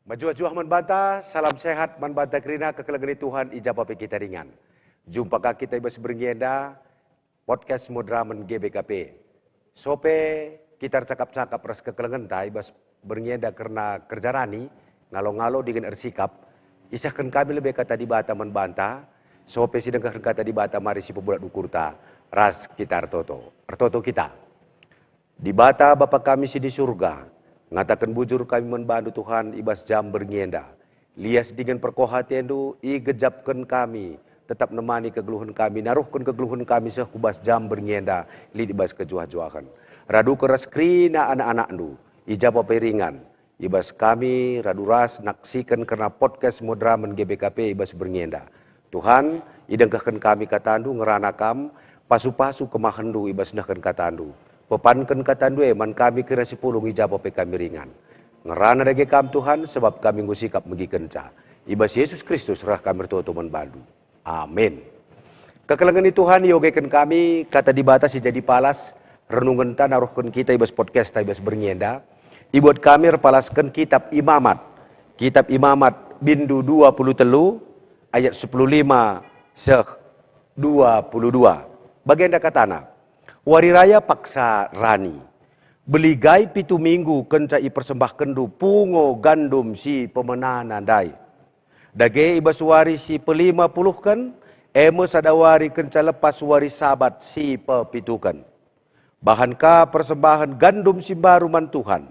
Majuah-juah manbanta, salam sehat manbanta kerina kekelengan Tuhan ijabah kita ringan. Jumpa kita ibas berngenda podcast modramen GBKP. Sope kita cakap-cakap ras kekelengan ta ibas berngenda karena kerja rani ngalo-ngalo dengan ersikap. Isahkan kami lebih kata di bata manbanta. Sope sidang kata di bata mari si pebulat ukurta ras kita artoto kita. Di bata Bapa kami si di surga. Ngatakan bujur kami membantu Tuhan ibas jam berngenda. Lias dengan perkohatian du, gejapkan kami. Tetap nemani kegeluhan kami, naruhkan kegeluhan kami sekubas jam berngenda. Li ibas kejuah-juahan. Radu keras krina anak-anak du, ijabah peringan. Ibas kami radu ras naksikan karena podcast modramen GBKP ibas berngenda. Tuhan, idengkahkan kami katandu ngeranakam, pasu-pasu kemahandu ibas nahkan katandu. Pepankan katandu man kami kira 10 ijabah pe kami ringan. Ngerana dage kam Tuhan sebab kami ngusikap megi kenca. Ibas Yesus Kristus rah kami bertoto membantu. Amin. Kekelengan Tuhan yogekan kami kata dibatasi jadi palas renungan ta naruhkan kita ibas podcast ta ibas berngenda. Ibuat kami repalaskan kitab Imamat. Kitab Imamat bindu 23 ayat 15 seh 22. Bagian katana. Wari raya paksa rani. Beligai pitu minggu kencai persembah kendu pungo gandum si pemenana dai. Dage ibas wari si pelima puluh kan. Eme sadawari kenca lepas wari sabat si pepitukan. Bahankah persembahan gandum si baru man Tuhan.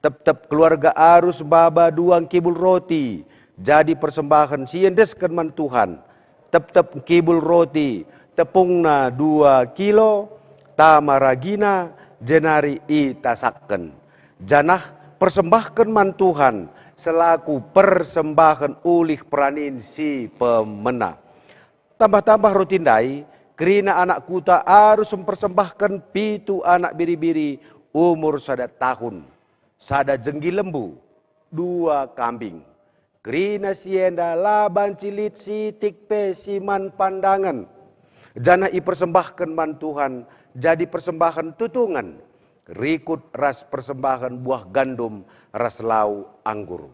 Tep-tep keluarga arus baba duang kibul roti. Jadi persembahan si endeskan man Tuhan. Tep-tep kibul roti. Tepungna 2 kilo. Tamaragina jenari itasaken. Janah persembahkan man Tuhan selaku persembahan ulih peranin si pemena. Tambah-tambah rutindai, kerina anak kuta harus mempersembahkan pitu anak biri-biri umur 1 tahun. Sada jenggi lembu, 2 kambing. Kerina sienda laban cilit sitik pe siman pandangan. Janah ipersembahkan man Tuhan jadi persembahan tutungan. Rikut ras persembahan buah gandum ras lau anggur.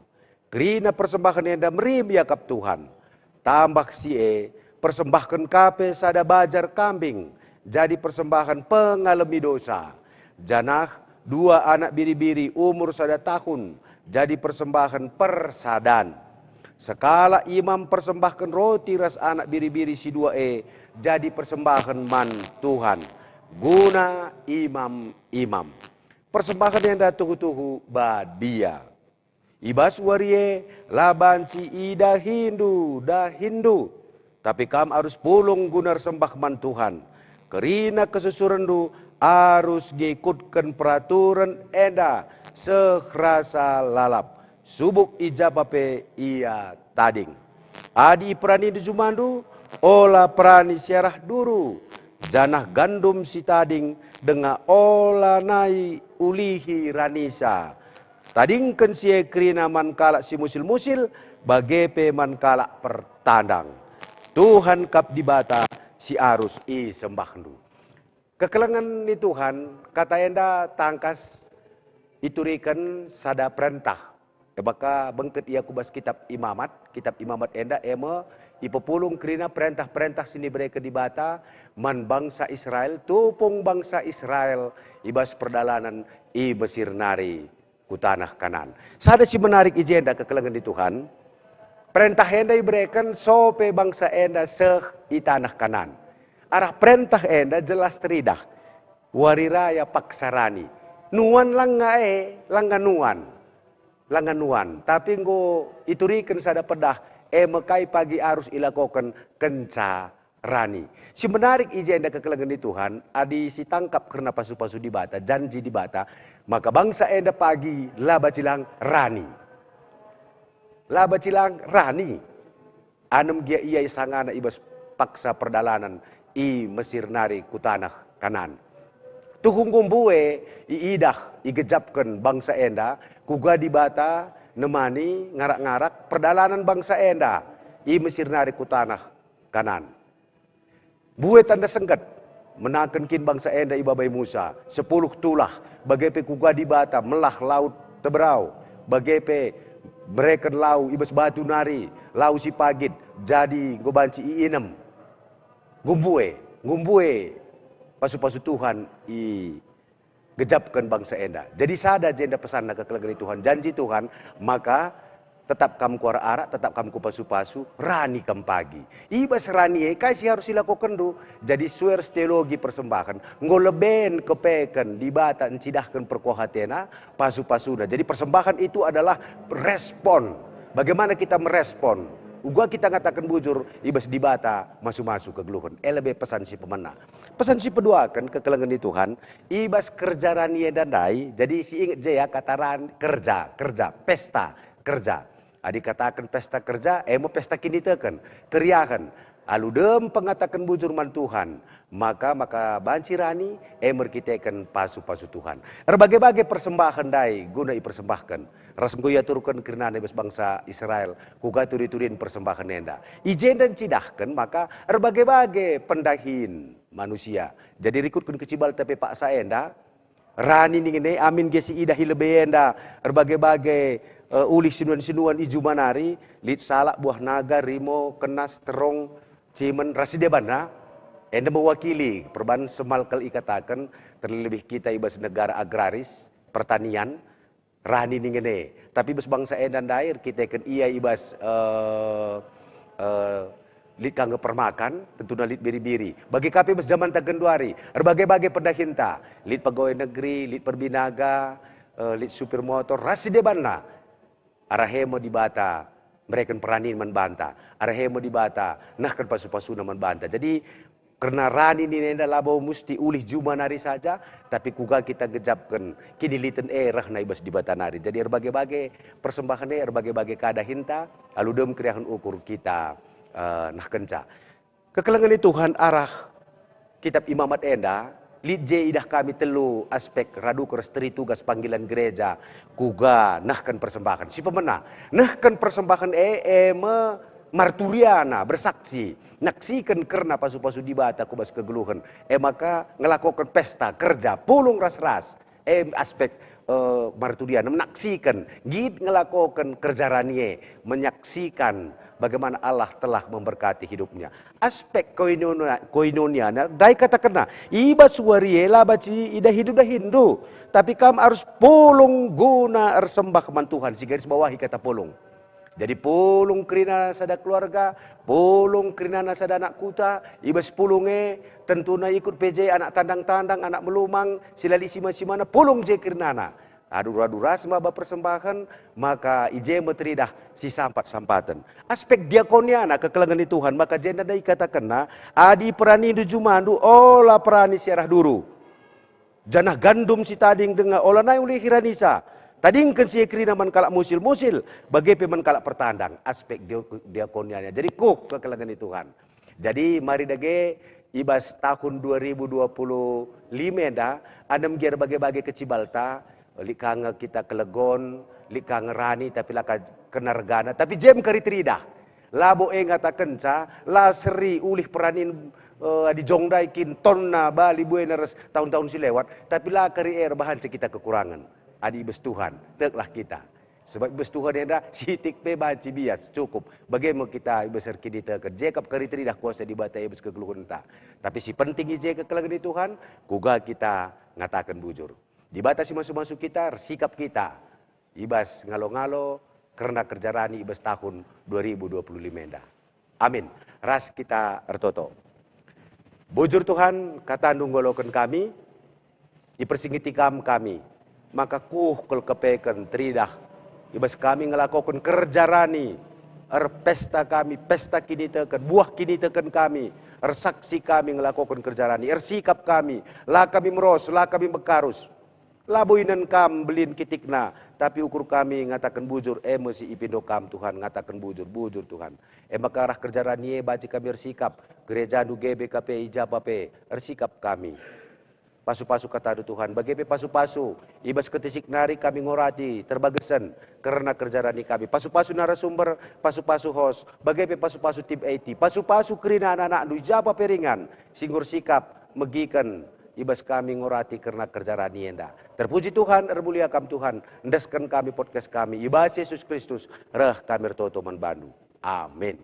Kerina persembahan yang dah merim yakap Tuhan. Tambah sie persembahkan kape sada bajar kambing. Jadi persembahan pengalami dosa. Janah 2 anak biri-biri umur 1 tahun. Jadi persembahan persadan. Sekala imam persembahkan roti ras anak biri-biri si 2 jadi persembahan man Tuhan. Guna imam-imam. Persembahan yang dah tuhu-tuhu badia. Ibas warie labanci ida Hindu. Tapi kam harus pulung gunar sembah man Tuhan. Kerina kesusurandu harus ngikutkan peraturan enda sekrasa lalap. Subuk ijabah pe ia tading. Adi perani di jumandu, ola perani siarah duru. Janah gandum si tading dengan ola nai ulihi ranisa. Tadingkan si ekrina man kalak si musil-musil, bagepe man kalak pertandang. Tuhan kap dibata si arus i sembahdu. Kekelengan ni Tuhan, kata enda tangkas iturikan sada perintah. Baka bengket ia kubas kitab imamat enda ema ipepulung kerina perintah-perintah sini mereka dibata man bangsa Israel tupung bangsa Israel ibas perdalanan i Mesir nari ku tanah Kanan. Sada si menarik ijenda kekelengan di Tuhan. Perintah enda ibrekan sope bangsa enda seh i tanah Kanan. Arah perintah enda jelas teridah. Wariraya paksarani. Nuan langga nuan. Tapi ngo iturikan sada pedah mekai pagi arus ilakokan kenca rani. Si menarik ijenda kekelengan di Tuhan, adi si tangkap karena pasu-pasu di bata, janji di bata, maka bangsa enda pagi laba cilang rani. Laba cilang rani. Anem gia iya sangana ibas paksa perdalanan i Mesir nari ku tanah Kanan. Tuhung kumbue iidah igejapkan bangsa enda kuga di bata nemani ngarak-ngarak perdalanan bangsa enda i Mesir nari ku tanah Kanan. Bue tanda senggat menakan kin bangsa enda ibabai Musa 10 tulah bagepe kuga di bata melah laut teberau bagepe mereka lau ibas batu nari, lau si pagid, jadi gobanci iinem, ngumbue, pasu-pasu Tuhan gejapkan bangsa enda. Jadi sada jenda pesan ke kelengani Tuhan, janji Tuhan, maka tetap kamu kuara arak, tetap kamu ku pasu-pasu, rani kam pagi. Ibas rani kai si harus dilakukan do. Jadi suer teologi persembahan, ngoleben kepeken, dibata encidahkan perkohatena, pasu-pasuna. Jadi persembahan itu adalah respon. Bagaimana kita merespon? Ugua kita ngatakan bujur, ibas dibata masuk-masuk ke geluhun. Lebih pesan si pemana. Pesan si pedua kan ke kelengan Tuhan, ibas kerja rani dandai. Jadi si ingat je ya kataran kerja, pesta, kerja. Adik katakan pesta kerja, mau pesta kini teken, keriahan. Aludem pengatakan bujur man Tuhan, maka banci rani, merkitekan pasu-pasu Tuhan. Berbagai-bagai persembahan dai, guna persembahkan. Rasengku ya turkan kerana nebes bangsa Israel, kuga turi-turin persembahan enda. Ijen dan cidahkan, maka berbagai-bagai pendahin manusia. Jadi rikutkan kecibal tapi pak saenda, rani ningene amin gesi idahi lebenda, berbagai-bagai ulih sinuan-sinuan iju manari, lit salak buah naga, rimo, kenas, terong, cimen, rasidebana, enda mewakili perban semalkal ikatakan, terlebih kita ibas negara agraris, pertanian, rani ningene. Tapi ibas bangsa endan dair, kita kan iya ibas lit kangge permakan, tentu lit biri-biri. Bagi kapi ibas zaman tagenduari, berbagai-bagai pendahinta, lit pegawai negeri, lit perbinaga, lit supir motor, rasidebana. Arahemo dibata, mereka peranin membanta. Arahemo dibata, nah kan pasu-pasu na membanta. Jadi karena rani ini nenda labau musti ulih juma nari saja, tapi kuga kita gejapkan kini liten erah na ibas dibata nari. Jadi berbagai-bagai persembahan berbagai-bagai kadahinta, aludem kriahan ukur kita nah kenca. Kekelengan Tuhan arah kitab imamat enda. Lidje idah kami telu aspek radu kerestri tugas panggilan gereja kuga nahkan persembahan si pemena nahkan persembahan marturiana bersaksi naksikan karena pasu-pasu dibata kubas kegeluhan maka ngelakukan pesta kerja pulung ras-ras aspek marturiana menaksikan gid ngelakukan kerja ranie menyaksikan bagaimana Allah telah memberkati hidupnya. Aspek koinonia, dai kata kena, iba suariela baci ida hidup dah Hindu, tapi kam harus pulung guna ersembah keman Tuhan. Si garis bawahi kata pulung. Jadi pulung kerina sada keluarga, pulung kerina sada anak kuta, ibas pulunge tentuna ikut PJ anak tandang-tandang, anak melumang, silali sima-simana, pulung je kerina. Adu-adu rasma persembahan, maka ije meteridah si sampat-sampatan. Aspek diakoniana kekelengan Tuhan, maka jenda dai katakan adi perani du jumandu, ola perani siarah duru. Janah gandum si tading dengar, ola nai uli hiranisa. Tading kan si ekrina man kalak musil-musil, bagi peman kalak pertandang. Aspek diakonianya. Jadi kekelengan Tuhan. Jadi mari dage ibas tahun 2025 dah, adem giar bagai-bagai kecibalta, likanga kita kelegon, likanga rani tapi laka kenargana, tapi jem karitridah. Labo ngata kenca, la seri ulih peranin di jongdai kin tonna bali buenares tahun-tahun si lewat, tapi la kari bahan kita kekurangan. Adi ibes Tuhan, teklah kita. Sebab ibes Tuhan ada sitik pe baci bias cukup. Bagaimana kita ibes kini teker jekap karitridah kuasa dibata ibes kegeluhun ta. Tapi si penting ije kekelangan Tuhan, kuga kita ngatakan bujur. Dibatasi masuk-masuk kita, sikap kita. Ibas ngalo-ngalo, karena kerja rani ibas tahun 2025 enda. Amin. Ras kita ertoto. Bujur Tuhan, kata nunggolokan kami, ipersingiti kami. Maka kel kepeken tridah. Ibas kami ngelakukan kerja rani. Pesta kami, pesta kini teken, buah kini teken kami. Saksi kami ngelakukan kerja rani. Sikap kami, lah kami meros, lah kami bekarus. Labuinan kam belin kitikna, tapi ukur kami ngatakan bujur, mesti ipindo kam Tuhan ngatakan bujur Tuhan. Maka arah kerja ranie baci kami ersikap, gereja nu GBKP ijabape ersikap kami. Pasu-pasu kata Tuhan, bagi pasu-pasu, ibas ketisik nari kami ngorati, terbagesen karena kerja rani kami. Pasu-pasu narasumber, pasu-pasu host, bagi pasu-pasu tim IT, pasu-pasu kerina anak-anak nu ijabape ringan, singgur sikap, megikan, ibas kami ngorati karena kerja rani enda. Terpuji Tuhan, mulia kam Tuhan, endaskan kami podcast kami, ibas Yesus Kristus, reh kami toto manbandu. Amin.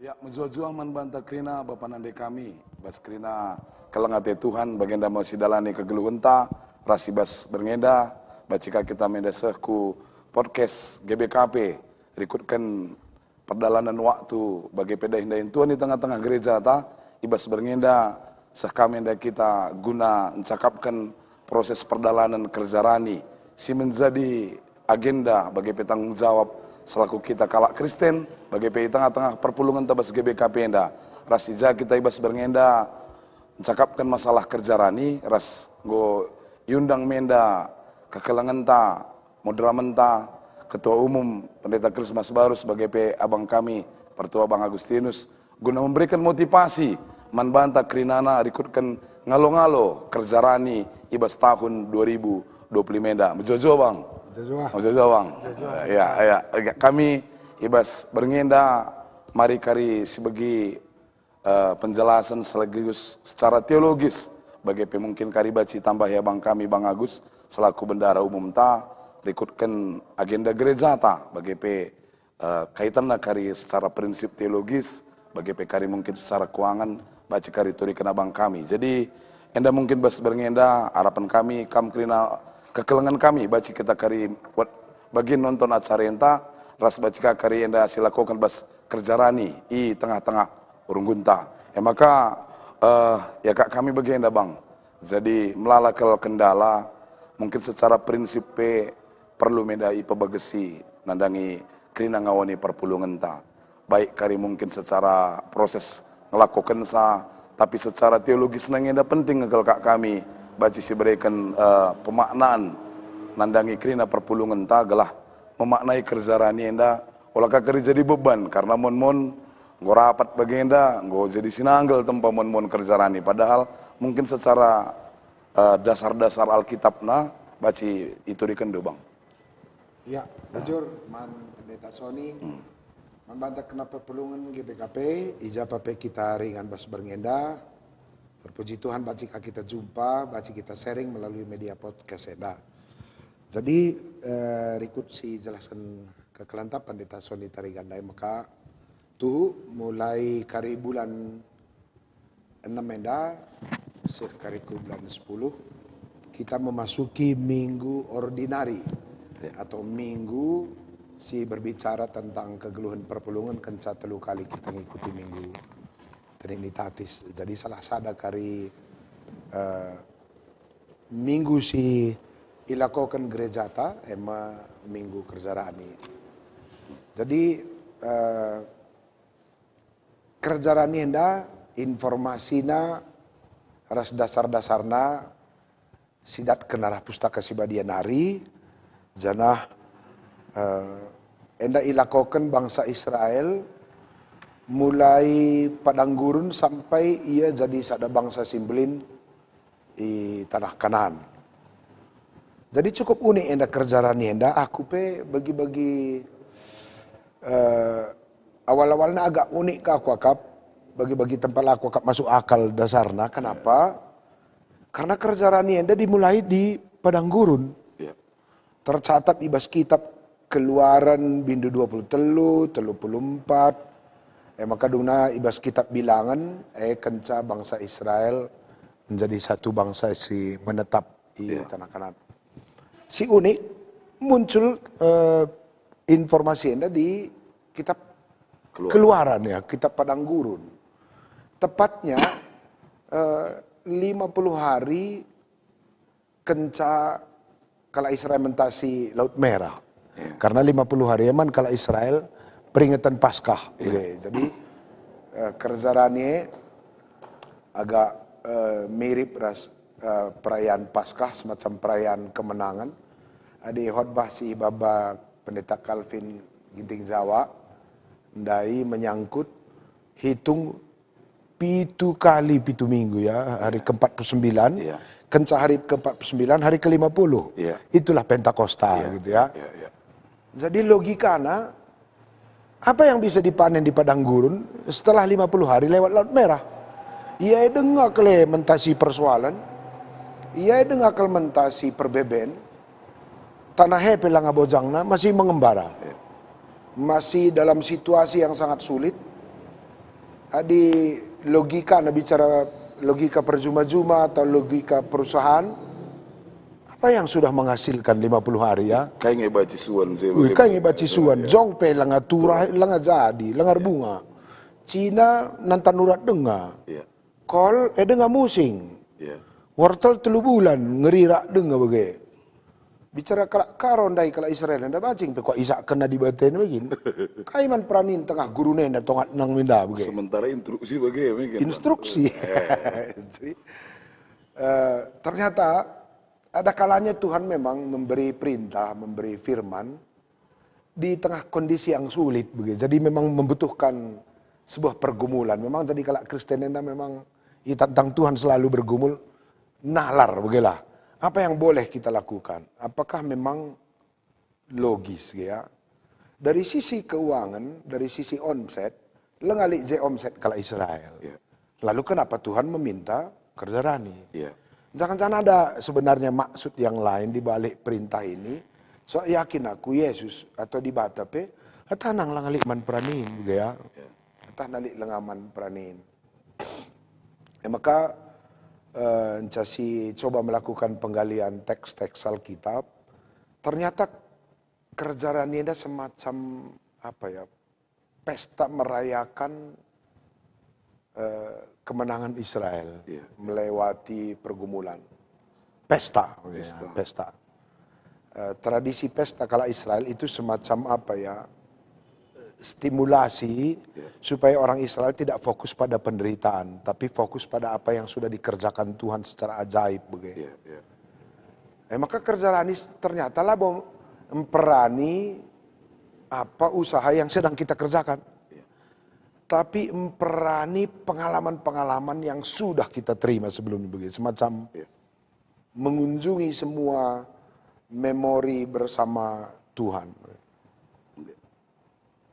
Ya, menjual-jual banta krina Bapak nande kami, bas krina kalangate Tuhan, bagenda masih dalani kegeluwenta, rasi bas berngeda, bacika kita mendeseh ku podcast GBKP, rikutkan perdalanan waktu bagi pedahin Tuhan di tengah-tengah gereja ta, ibas berngeda, seh kami kita guna mencakapkan proses perdalanan kerjarani, si menjadi agenda bagi petanggung jawab selaku kita kalak Kristen bagi pe tengah-tengah perpulungan tabas GBKP enda ras ija kita ibas berngenda mencakapkan masalah kerjarani ras go yundang menda kekelangan ta modramen ta Ketua Umum Pendeta Krismas Baru sebagai abang kami, Pertua Bang Agustinus, guna memberikan motivasi manbanta krinana rikutkan ngalo-ngalo kerjarani ibas tahun 2025 menda. Bejojo Bang. Bejojo Bang. Ya, kami ibas berngenda mari kari sebagai penjelasan sekaligus secara teologis bagi mungkin kari baci tambah ya Bang kami Bang Agus selaku bendara umum ta rikutkan agenda gereja ta bagi kaitan kari secara prinsip teologis bagi kari mungkin secara keuangan baca kari turi kena Bang kami. Jadi enda mungkin bas berngenda harapan kami krina kekelengan kami baca kita kari buat bagi nonton acara enta ras baca kari enda silakukan bas kerjarani i tengah-tengah urung gunta. Ya maka ya kak kami bagi enda Bang. Jadi melalakal kendala mungkin secara prinsip perlu medai pebagesi nandangi krina ngawani perpulungan ta. Baik kari mungkin secara proses ngelakukan tapi secara teologis nangenda penting ngekal kak kami baca si berikan pemaknaan nandangi krina perpulungan ta gelah memaknai kerjarani enda olah kari jadi beban karena mon nggo rapat bagenda nggo jadi sinanggel tempa mon kerjarani padahal mungkin secara dasar-dasar Alkitabna baci itu dikendo Bang. Ya, jujur man Pendeta Sony membantah kenapa perlungan GBKP, ijabah kita ringan bas berngenda. Terpuji Tuhan bacika kita jumpa, baci kita sharing melalui media podcast enda. Jadi rikut si jelaskan kekelantap Pendeta Sony Tarigandai maka tuh mulai kari bulan 6 enda sekari bulan 10 kita memasuki minggu ordinari atau minggu si berbicara tentang kegeluhan perpulungan kenca telu kali kita ngikuti minggu Trinitatis. Jadi salah sada kari minggu si ilakokan gereja ta ema minggu kerjarani. Jadi kerjarani enda informasina ras dasar-dasarna sidat kenarah pustaka sibadianari janah enda ilakokan bangsa Israel mulai padang gurun sampai ia jadi sada bangsa Simblin di tanah Kanaan. Jadi cukup unik enda kerjarani enda aku bagi-bagi awal-awalnya agak unik ke aku akap bagi-bagi tempat aku akap masuk akal dasarnya. Kenapa? Karena kerjarani enda dimulai di padang gurun. Tercatat di bas kitab Keluaran bindu 23, 34. Maka duna ibas kitab bilangan kenca bangsa Israel menjadi satu bangsa si menetap di tanah Kanaan. Si unik muncul informasi enda di kitab Keluaran ya, kitab padang gurun. Tepatnya 50 hari kenca kala Israel mentasi Laut Merah. Karena 50 hari eman kala Israel peringatan Paskah. Jadi kerjarani agak mirip perayaan Paskah, semacam perayaan kemenangan. Ada khotbah si Baba Pendeta Calvin Ginting Jawa ndai menyangkut hitung 7 kali 7 minggu ya, hari ke-49. Kenca hari ke-49, hari ke-50. Itulah Pentakosta gitu ya. Jadi logikana apa yang bisa dipanen di padang gurun setelah 50 hari lewat Laut Merah? Ia dengar kele mentasi persoalan, ia dengar kele mentasi perbeben, tanah hepe langa bojangna masih mengembara. Masih dalam situasi yang sangat sulit. Adi logika bicara logika perjuma-juma atau logika perusahaan, apa yang sudah menghasilkan 50 hari ya? Kayak ngebaci suan sih. Kayak ngebaci suan, jong pe langa turah, langa jadi, langar bunga. Cina nantan urat denga. Kol denga musing. Wortel 3 bulan ngerirak denga bagai. Bicara kalak karon dai kalak Israel nda bacing pe kok isak kena di baten begin. Kaiman pranin tengah gurune nda tongat nang minda bagai. Sementara instruksi bagai mungkin. Instruksi. Jadi ternyata ada kalanya Tuhan memang memberi perintah, memberi firman di tengah kondisi yang sulit begitu. Jadi memang membutuhkan sebuah pergumulan. Memang jadi kalau Kristen enda memang tentang Tuhan selalu bergumul, nalar begitulah. Apa yang boleh kita lakukan? Apakah memang logis ya? Dari sisi keuangan, dari sisi omset, lengali je omset kalau Israel. Yeah. Lalu kenapa Tuhan meminta kerja rani? Yeah. Jangan-jangan ada sebenarnya maksud yang lain di balik perintah ini. So yakin aku Yesus atau di batape atanang langalik man pranin ya. Atah nalik lengaman pranin. Maka Encasi coba melakukan penggalian teks-teks Alkitab. Ternyata kerjaan ini ada semacam apa ya? Pesta merayakan kemenangan Israel melewati pergumulan. Pesta. Pesta. Tradisi pesta kala Israel itu semacam apa ya, stimulasi supaya orang Israel tidak fokus pada penderitaan, tapi fokus pada apa yang sudah dikerjakan Tuhan secara ajaib begitu. Maka kerjaan ini ternyata lah memperani apa usaha yang sedang kita kerjakan, tapi memperani pengalaman-pengalaman yang sudah kita terima sebelumnya begitu, semacam mengunjungi semua memori bersama Tuhan.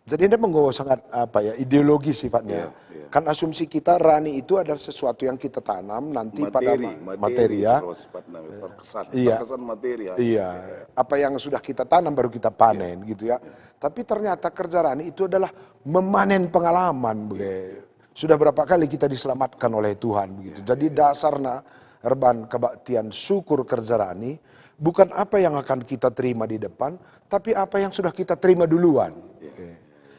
Jadi ini menggawa sangat apa ya, ideologi sifatnya. Kan asumsi kita rani itu adalah sesuatu yang kita tanam nanti pada materi ya. Terkesan materi. Iya. Apa yang sudah kita tanam baru kita panen gitu ya. Tapi ternyata kerja rani itu adalah memanen pengalaman begitu. Sudah berapa kali kita diselamatkan oleh Tuhan begitu. Jadi dasarnya reban kebaktian syukur kerja rani bukan apa yang akan kita terima di depan, tapi apa yang sudah kita terima duluan.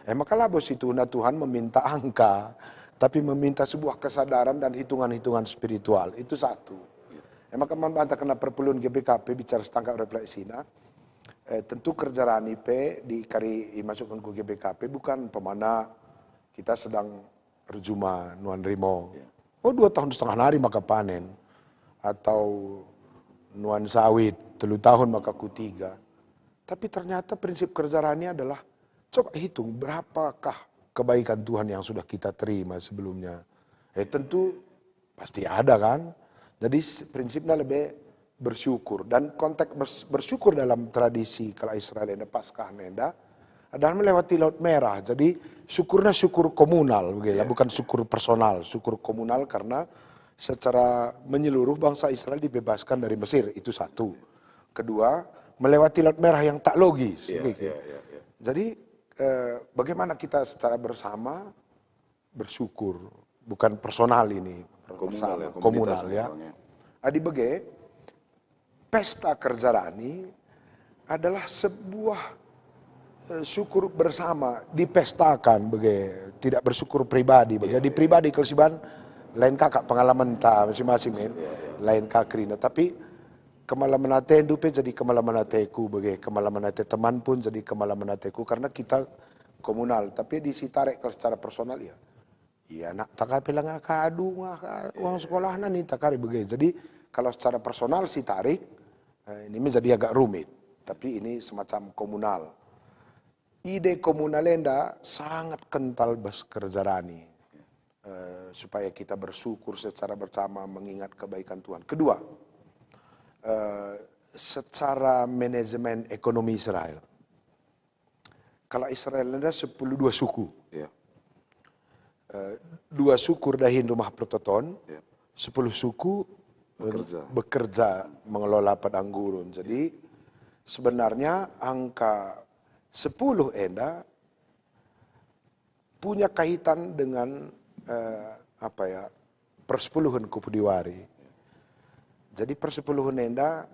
Maka lah bos itu Tuhan meminta angka, tapi meminta sebuah kesadaran dan hitungan-hitungan spiritual. Itu satu. Maka membantah kena perpuluhan GBKP bicara setangkap refleksina. Tentu kerja rani P dikari masukkan ke GBKP bukan pemana kita sedang berjuma nuan rimo. 2 tahun setengah hari maka panen. Atau nuan sawit 3 tahun maka ku 3. Tapi ternyata prinsip kerja rani adalah coba hitung berapakah kebaikan Tuhan yang sudah kita terima sebelumnya. Tentu pasti ada kan. Jadi prinsipnya lebih bersyukur. Dan konteks bersyukur dalam tradisi kalau Israel ada Paskah nenda adalah melewati Laut Merah. Jadi syukurnya syukur komunal, bukan syukur personal, syukur komunal karena secara menyeluruh bangsa Israel dibebaskan dari Mesir, itu satu. Kedua, melewati Laut Merah yang tak logis. Jadi bagaimana kita secara bersama bersyukur, bukan personal ini, komunal ya. Adi bege, pesta kerja rani adalah sebuah syukur bersama, dipestakan bege, tidak bersyukur pribadi. Jadi pribadi kalau siban lain kakak pengalaman ta masing-masing lain kakrina, tapi kemalaman ate dupe jadi kemalaman ateku bagi kemalaman ate teman pun jadi kemalaman ateku karena kita komunal, tapi disitarik kalau secara personal ya. Iya nak tak bilang adu uang sekolah nani takari bagi. Jadi kalau secara personal si tarik ini menjadi agak rumit, tapi ini semacam komunal. Ide komunal enda sangat kental kerja rani. Supaya kita bersyukur secara bersama mengingat kebaikan Tuhan. Kedua, secara manajemen ekonomi Israel. Kalau Israel ada 10 suku. 2 suku dahin rumah pertoton, 10 suku bekerja mengelola padang gurun. Jadi sebenarnya angka 10 enda punya kaitan dengan persepuluhan Kupudiwari. Jadi persepuluhan enda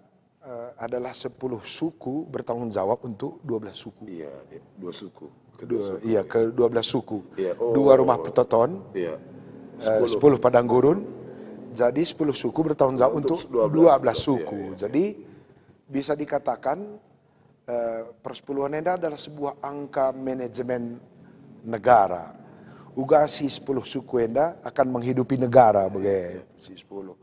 adalah 10 suku bertanggung jawab untuk 12 suku. Iya, 2 suku. Ke 12 suku. 2 rumah pertoton, 10 padang gurun. Jadi 10 suku bertanggung jawab untuk 12 suku. Jadi bisa dikatakan persepuluhan enda adalah sebuah angka manajemen negara. Uga si 10 suku enda akan menghidupi negara bagai si 10.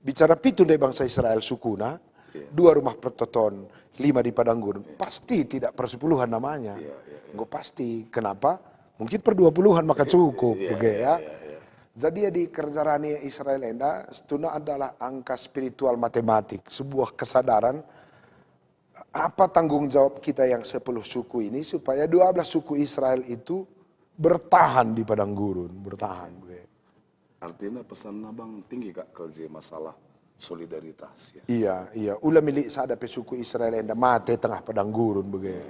Bicara pitu dari bangsa Israel sukuna, 2 rumah pertoton, 5 di Padang Gurun, pasti tidak persepuluhan namanya. Nggak pasti. Kenapa? Mungkin per 20-an maka cukup, begitu ya. Jadi di kerjarani Israel enda, setuna adalah angka spiritual matematik, sebuah kesadaran apa tanggung jawab kita yang 10 suku ini supaya 12 suku Israel itu bertahan di Padang Gurun, bertahan. Artinya pesan abang tinggi kak kerja masalah solidaritas ya. Iya. Ulah milik sada pe suku Israel enda mate tengah Padang Gurun begitu.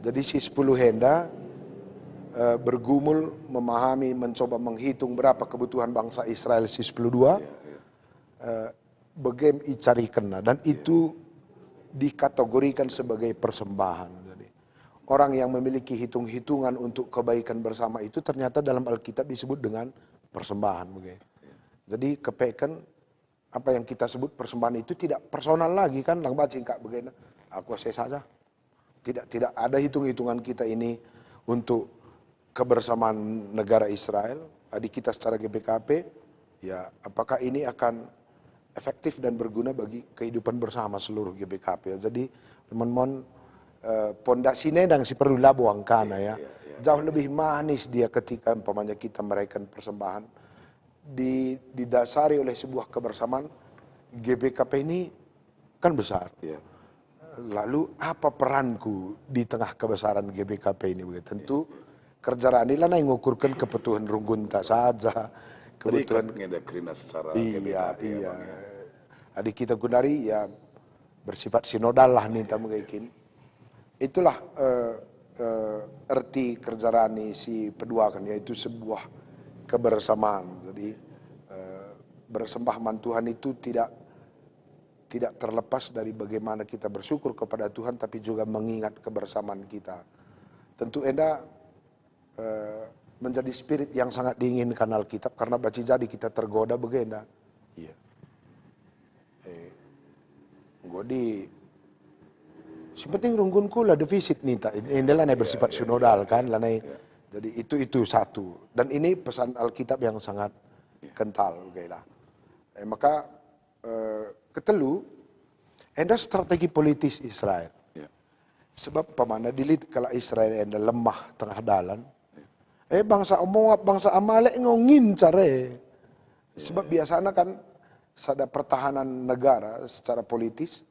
Jadi si 10 henda bergumul, memahami, mencoba menghitung berapa kebutuhan bangsa Israel si 12. Bagaimana dicarikan dan itu dikategorikan sebagai persembahan. Jadi orang yang memiliki hitung-hitungan untuk kebaikan bersama itu ternyata dalam Alkitab disebut dengan persembahan. Begitu. Jadi kepekan apa yang kita sebut persembahan itu tidak personal lagi kan, lang baca kak begini. Aku saya saja. Tidak ada hitung-hitungan kita ini untuk kebersamaan negara Israel, adik kita secara GBKP, ya apakah ini akan efektif dan berguna bagi kehidupan bersama seluruh GBKP. Jadi teman-teman pondasinya dan si perlu labuang kana ya. Jauh lebih manis dia ketika umpamanya kita merayakan persembahan didasari oleh sebuah kebersamaan. GBKP ini kan besar. Lalu apa peranku di tengah kebesaran GBKP ini? Tentu kerjaan ini lah yang mengukurkan kebutuhan Runggunta saja, kebutuhan secara iya. Adik kita Gunari ya bersifat sinodal lah nih mungkin. Itulah arti kerjaan ini si kedua kan, yaitu sebuah kebersamaan. Jadi bersembahman Tuhan itu tidak terlepas dari bagaimana kita bersyukur kepada Tuhan, tapi juga mengingat kebersamaan kita. Tentu enda menjadi spirit yang sangat diinginkan Alkitab, karena baca jadi kita tergoda begenda. Iya. Godi si penting runggunku lah defisit nih tak. Ini lah bersifat sinodal kan, lah jadi itu satu. Dan ini pesan Alkitab yang sangat kental, begitulah. Maka ketelu, ada strategi politis Israel. Sebab pemana dilit kalau Israel ada lemah tengah dalan, bangsa Moab, bangsa Amalek ngincar Sebab biasanya kan ada pertahanan negara secara politis,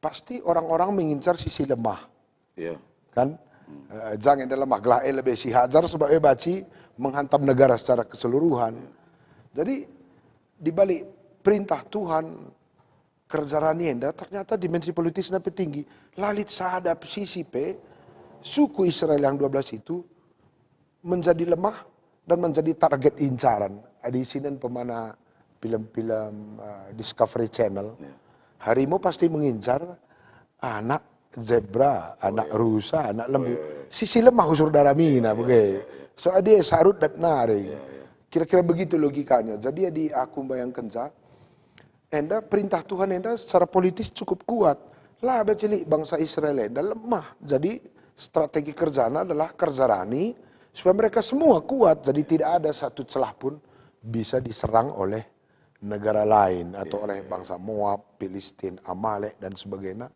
pasti orang-orang mengincar sisi lemah. Kan? Jangan ada lemah, gelah lebih si hajar sebab baci menghantam negara secara keseluruhan. Jadi dibalik perintah Tuhan, kerjaan enda ternyata dimensi politisnya tinggi. Lalit sadap sisi suku Israel yang 12 itu menjadi lemah dan menjadi target incaran. Di sini pemana film-film Discovery Channel, harimau pasti mengincar anak zebra, anak rusa, anak lembu. Sisi lemah usur daramina, begitu. Soalnya dia sarut dan naring. Kira-kira begitu logikanya. Jadi di aku bayangkan enda perintah Tuhan enda secara politis cukup kuat. Lah bacili bangsa Israel enda lemah. Jadi strategi kerjaan adalah kerjarani supaya mereka semua kuat. Jadi tidak ada satu celah pun bisa diserang oleh negara lain atau oleh bangsa Moab, Filistin, Amalek dan sebagainya.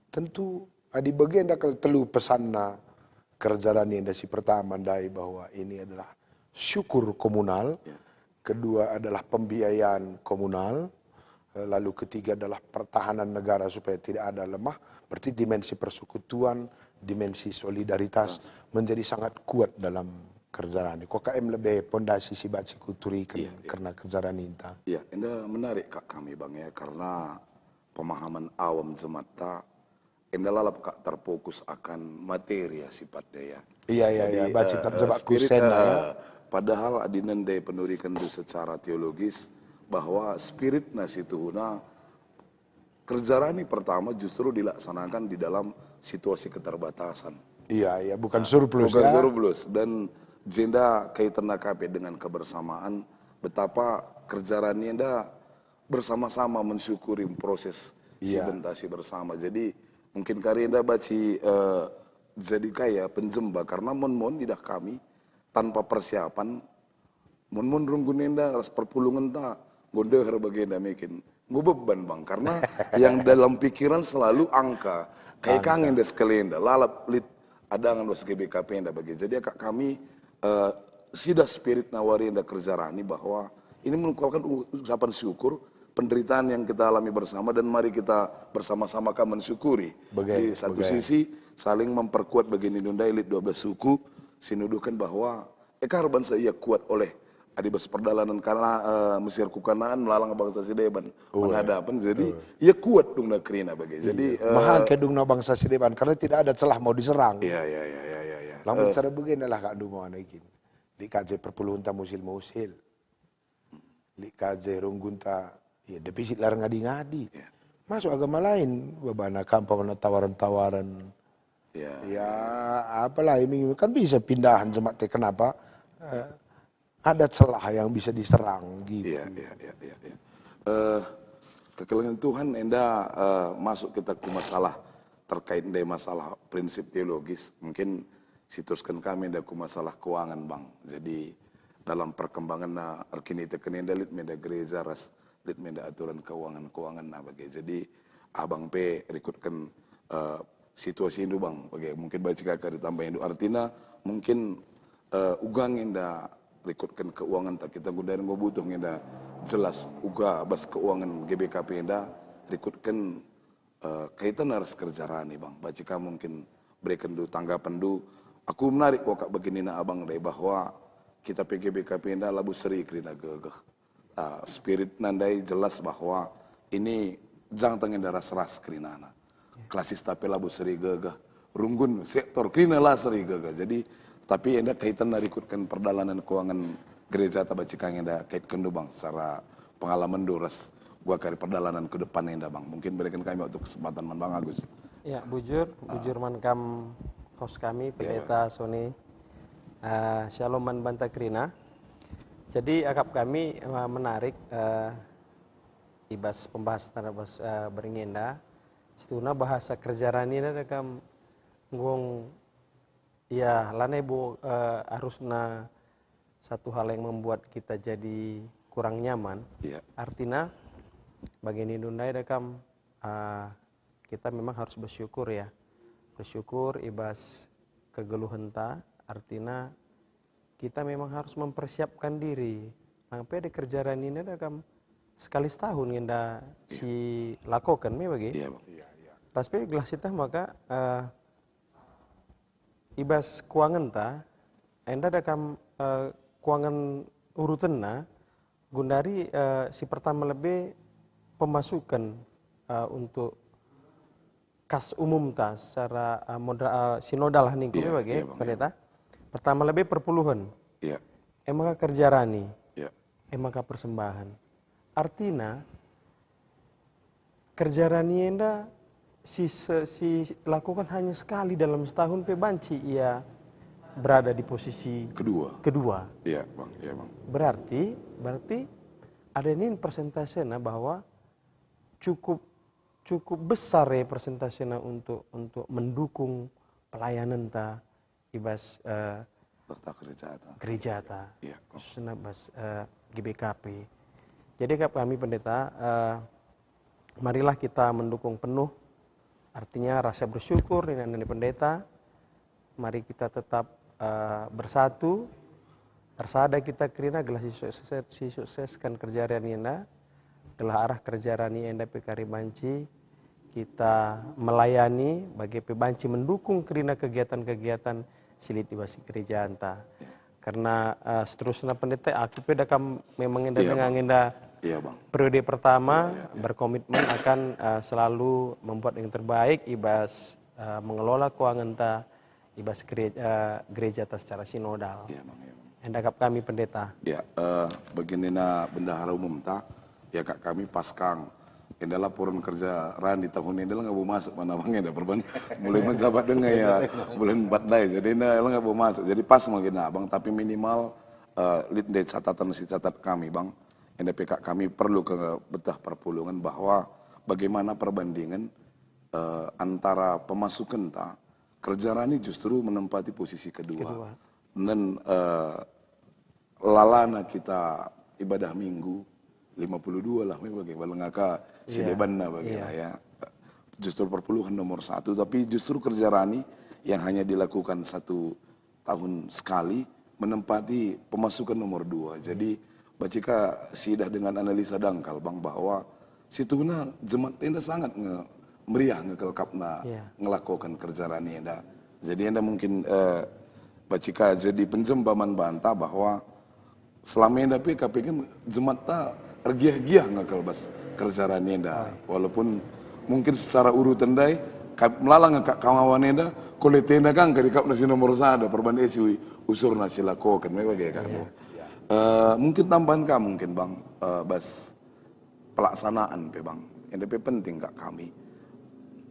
Tentu di bagian kalau telu pesanna kerjaan enda si pertama dai bahwa ini adalah syukur komunal, kedua adalah pembiayaan komunal, lalu ketiga adalah pertahanan negara supaya tidak ada lemah. Berarti dimensi persekutuan, dimensi solidaritas menjadi sangat kuat dalam kerjaan ini. KKM lebih pondasi si baci kuturi karena kerjaan ini. Iya, ini menarik kak kami bang ya, karena pemahaman awam semata, ini lalap kak terfokus akan materi ya sifatnya ya. Iya, baci terjebak kusen ya. Padahal adinende penurikan itu secara teologis bahwa spirit nasi tuhuna kerjaan ini pertama justru dilaksanakan di dalam situasi keterbatasan. Iya, bukan surplus bukan surplus. Dan jenda kaitan KP dengan kebersamaan, betapa kerjaan ini anda bersama-sama mensyukuri proses sibentasi bersama. Jadi mungkin kari anda baci jadi kaya penjemba karena mon tidak kami tanpa persiapan, mon runggunenda ras perpulungan ta gonde her bagenda mekin beban bang, karena yang dalam pikiran selalu angka, kayak kangen des kalenda, lalap lit adangan was GBKP enda bagi. Jadi kak kami sida spirit nawari enda kerja rani bahwa ini merupakan ucapan syukur penderitaan yang kita alami bersama dan mari kita bersama-sama kan mensyukuri. Di satu sisi saling memperkuat begini Nunda elit 12 suku, sinuduhkan bahwa ekar bangsa ia kuat oleh adibas perdalanan karena Mesir kukanaan melalang bangsa Sideban menghadapan jadi ia kuat dung nakrina bagi. Jadi mahal ke dung bangsa Sideban karena tidak ada celah mau diserang. Iya. Lamun cara begini lah kak dungo anaikin. Li kaje perpuluhan ta musil. Li kaje runggunta ya depisit larang ngadi-ngadi. Masuk agama lain babana kampung tawaran-tawaran. Ya apalah ini kan bisa pindahan jemaat kenapa? Ada celah yang bisa diserang gitu. Iya. Kekelengan Tuhan enda masuk kita ke masalah terkait dengan masalah prinsip teologis. Mungkin situskan kami enda ke masalah keuangan bang. Jadi dalam perkembangan arkini teken enda lit menda gereja ras lit menda aturan keuangan bagi. Jadi abang P rekutkan situasi itu bang. Bagi mungkin baca kakak ditambah itu artinya mungkin ugang enda rekutkan keuangan tak kita gunain butuh enda jelas uga bas keuangan GBKP enda rekutkan kaitan harus kerja rani bang. Bacika mungkin berikan dulu tanggapan dulu. Aku menarik kok kak begini na abang deh bahwa kita PGBKP enda labu seri kerina gegeh. Spirit nandai jelas bahwa ini jangan tengen ras kerina na. Klasis tapi labu seri gegeh. Runggun sektor kerina lah seri gegeh. Jadi tapi enda kaitan dari ikutkan perdalanan keuangan gereja tabacika enda kaitkan dulu bang secara pengalaman duras gua kari perdalanan ke depan enda bang. Mungkin berikan kami waktu kesempatan man bang Agus. Ya bujur mankam host kami pendeta Sony Shalom man Bantakrina. Jadi akap kami menarik ibas pembahasan ibas beringenda. Setuna bahasa kerja rani ada kam ngong ya lane bu harusna satu hal yang membuat kita jadi kurang nyaman. Artinya bagian Indonesia ada kam kita memang harus bersyukur ya. Bersyukur ibas kegeluhan ta artinya kita memang harus mempersiapkan diri. Sampai di kerjaan ini ada kam sekali setahun yang si lakukan me bagi. Raspe gelas itu maka ibas keuangan ta enda ada kam keuangan urutanna gundari si pertama lebih pemasukan untuk kas umum ta secara sinodal nih bagi pendeta. Pertama lebih perpuluhan. Emang kerja rani. Emang persembahan. Artinya kerja rani enda si lakukan hanya sekali dalam setahun banci ia berada di posisi kedua. Iya bang. Berarti ada ini persentasenya bahwa cukup besar ya persentasenya untuk mendukung pelayanan ta ibas gereja ta khususnya bas GBKP. Jadi kami pendeta marilah kita mendukung penuh. Artinya rasa bersyukur dengan pendeta. Mari kita tetap bersatu. Bersada kita kerina gelah si sukseskan kerjaan ina. Gelah arah kerjaan ina PKRI Banci. Kita melayani bagi pebanci mendukung kerina kegiatan-kegiatan silit di basi gereja anta. Karena seterusnya pendeta aku pedakam memang enda dengan enda periode pertama berkomitmen akan selalu membuat yang terbaik ibas mengelola keuangan ta ibas gereja ta secara sinodal. Endakap kami pendeta. Begini na bendahara umum ta ya kak kami paskang enda laporan kerja ran di tahun ini nggak mau masuk mana bang enda perban mulai menjabat dengan ya bulan 4 dai jadi enda nggak mau masuk jadi pas mungkin bang tapi minimal lead catatan si catat kami bang NDPK kami perlu ke betah perpulungan bahwa bagaimana perbandingan antara pemasukan ta kerja rani justru menempati posisi kedua. Dan lalana kita ibadah minggu 52 lah, bagi balengaka si debanna bagilah ya. Justru perpuluhan nomor 1, tapi justru kerja Rani yang hanya dilakukan 1 tahun sekali menempati pemasukan nomor 2. Jadi bacika sidah dengan analisa dangkal bang bahwa situna jemaat enda sangat meriah ngekelkapna ngelakukan kerja Rani enda. Jadi enda mungkin bacika jadi penjembaman bantah bahwa selama enda PKP kan jemaat ta ergiah-giah ngekelbas kerja Rani enda. Walaupun mungkin secara urutan dai melalang ngak kawawan enda koletenda kan kadikap nasi nomor 1 perbandesi usur nasi lakokan bagi kan. Mungkin tambahan kamu mungkin bang bas pelaksanaan pe bang enda pe penting kak kami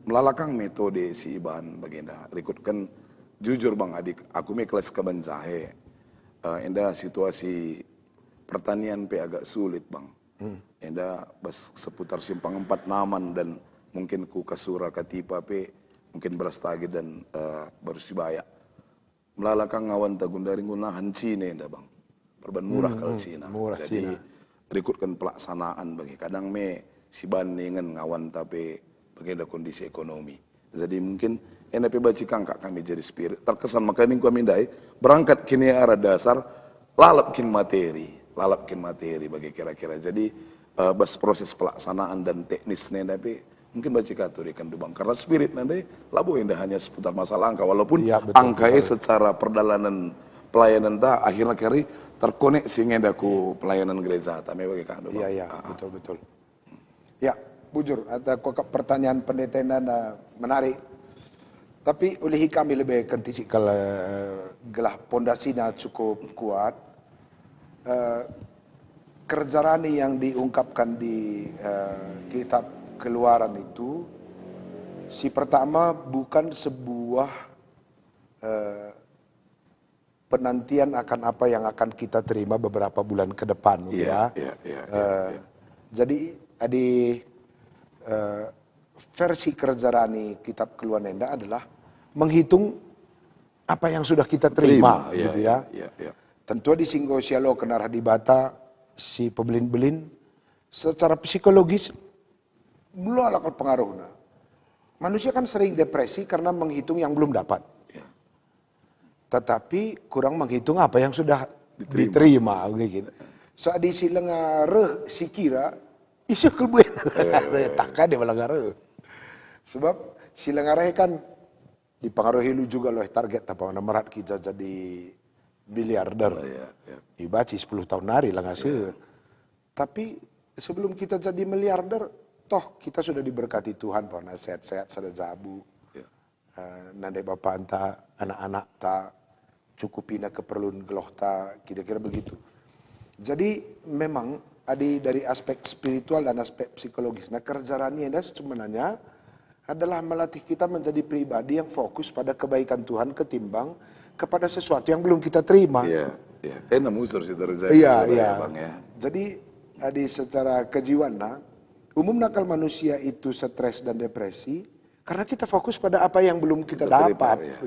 melalakang metode si iban bagenda rikutkan jujur bang adik aku me kelas kebancahe enda situasi pertanian pe agak sulit bang. Enda bas seputar simpang 4 Naman dan mungkin ku Kasura Katipa pe mungkin Brastagi dan Bersibaya melalakang ngawan tagundari gunahan Cina enda bang perban murah kalau Cina. Jadi berikutkan pelaksanaan bagi kadang me si bandingan ngawan tapi bagaimana kondisi ekonomi. Jadi mungkin enda pe bacikang kak kami jadi spirit terkesan makanya kami dai berangkat kini arah dasar lalapkin materi bagi kira-kira. Jadi bas proses pelaksanaan dan teknis nenda pe mungkin bacika turikan bang karena spirit nanti labo indah hanya seputar masalah angka walaupun angkanya secara perdalanan pelayanan ta akhirnya kari terkoneksi ngendaku pelayanan gereja ta me bagi kandu bang. Iya betul. Ya bujur ada kok pertanyaan pendeta menarik tapi oleh kami lebih kentisi kalau gelah pondasinya cukup kuat. Kerja Rani yang diungkapkan di kitab Keluaran itu si pertama bukan sebuah penantian akan apa yang akan kita terima beberapa bulan ke depan Jadi di versi Kerja Rani kitab Keluaran Enda adalah menghitung apa yang sudah kita terima gitu ya. Tentu di Singgo Sialo kenarah di Bata si pebelin-belin secara psikologis belum lakukan pengaruhnya. Manusia kan sering depresi karena menghitung yang belum dapat. Tetapi kurang menghitung apa yang sudah diterima gitu. Saat di silengare sikira isu kelbuan takkan dia melanggar. Sebab silengare kan dipengaruhi lu juga loh target apa merat kita jadi miliarder. Dibaci 10 tahun hari lah ngasih. Tapi sebelum kita jadi miliarder toh kita sudah diberkati Tuhan bahwa sehat-sehat sada jabu. Nandai bapak anta, anak-anak ta cukupina keperluan geloh ta, kira-kira begitu. Jadi memang dari aspek spiritual dan aspek psikologis. Nah kerja Rani ini sebenarnya adalah melatih kita menjadi pribadi yang fokus pada kebaikan Tuhan ketimbang kepada sesuatu yang belum kita terima. Enak musur sih terjadi. Bang, ya. Jadi secara kejiwaan umumnya kalau manusia itu stres dan depresi karena kita fokus pada apa yang belum kita dapat,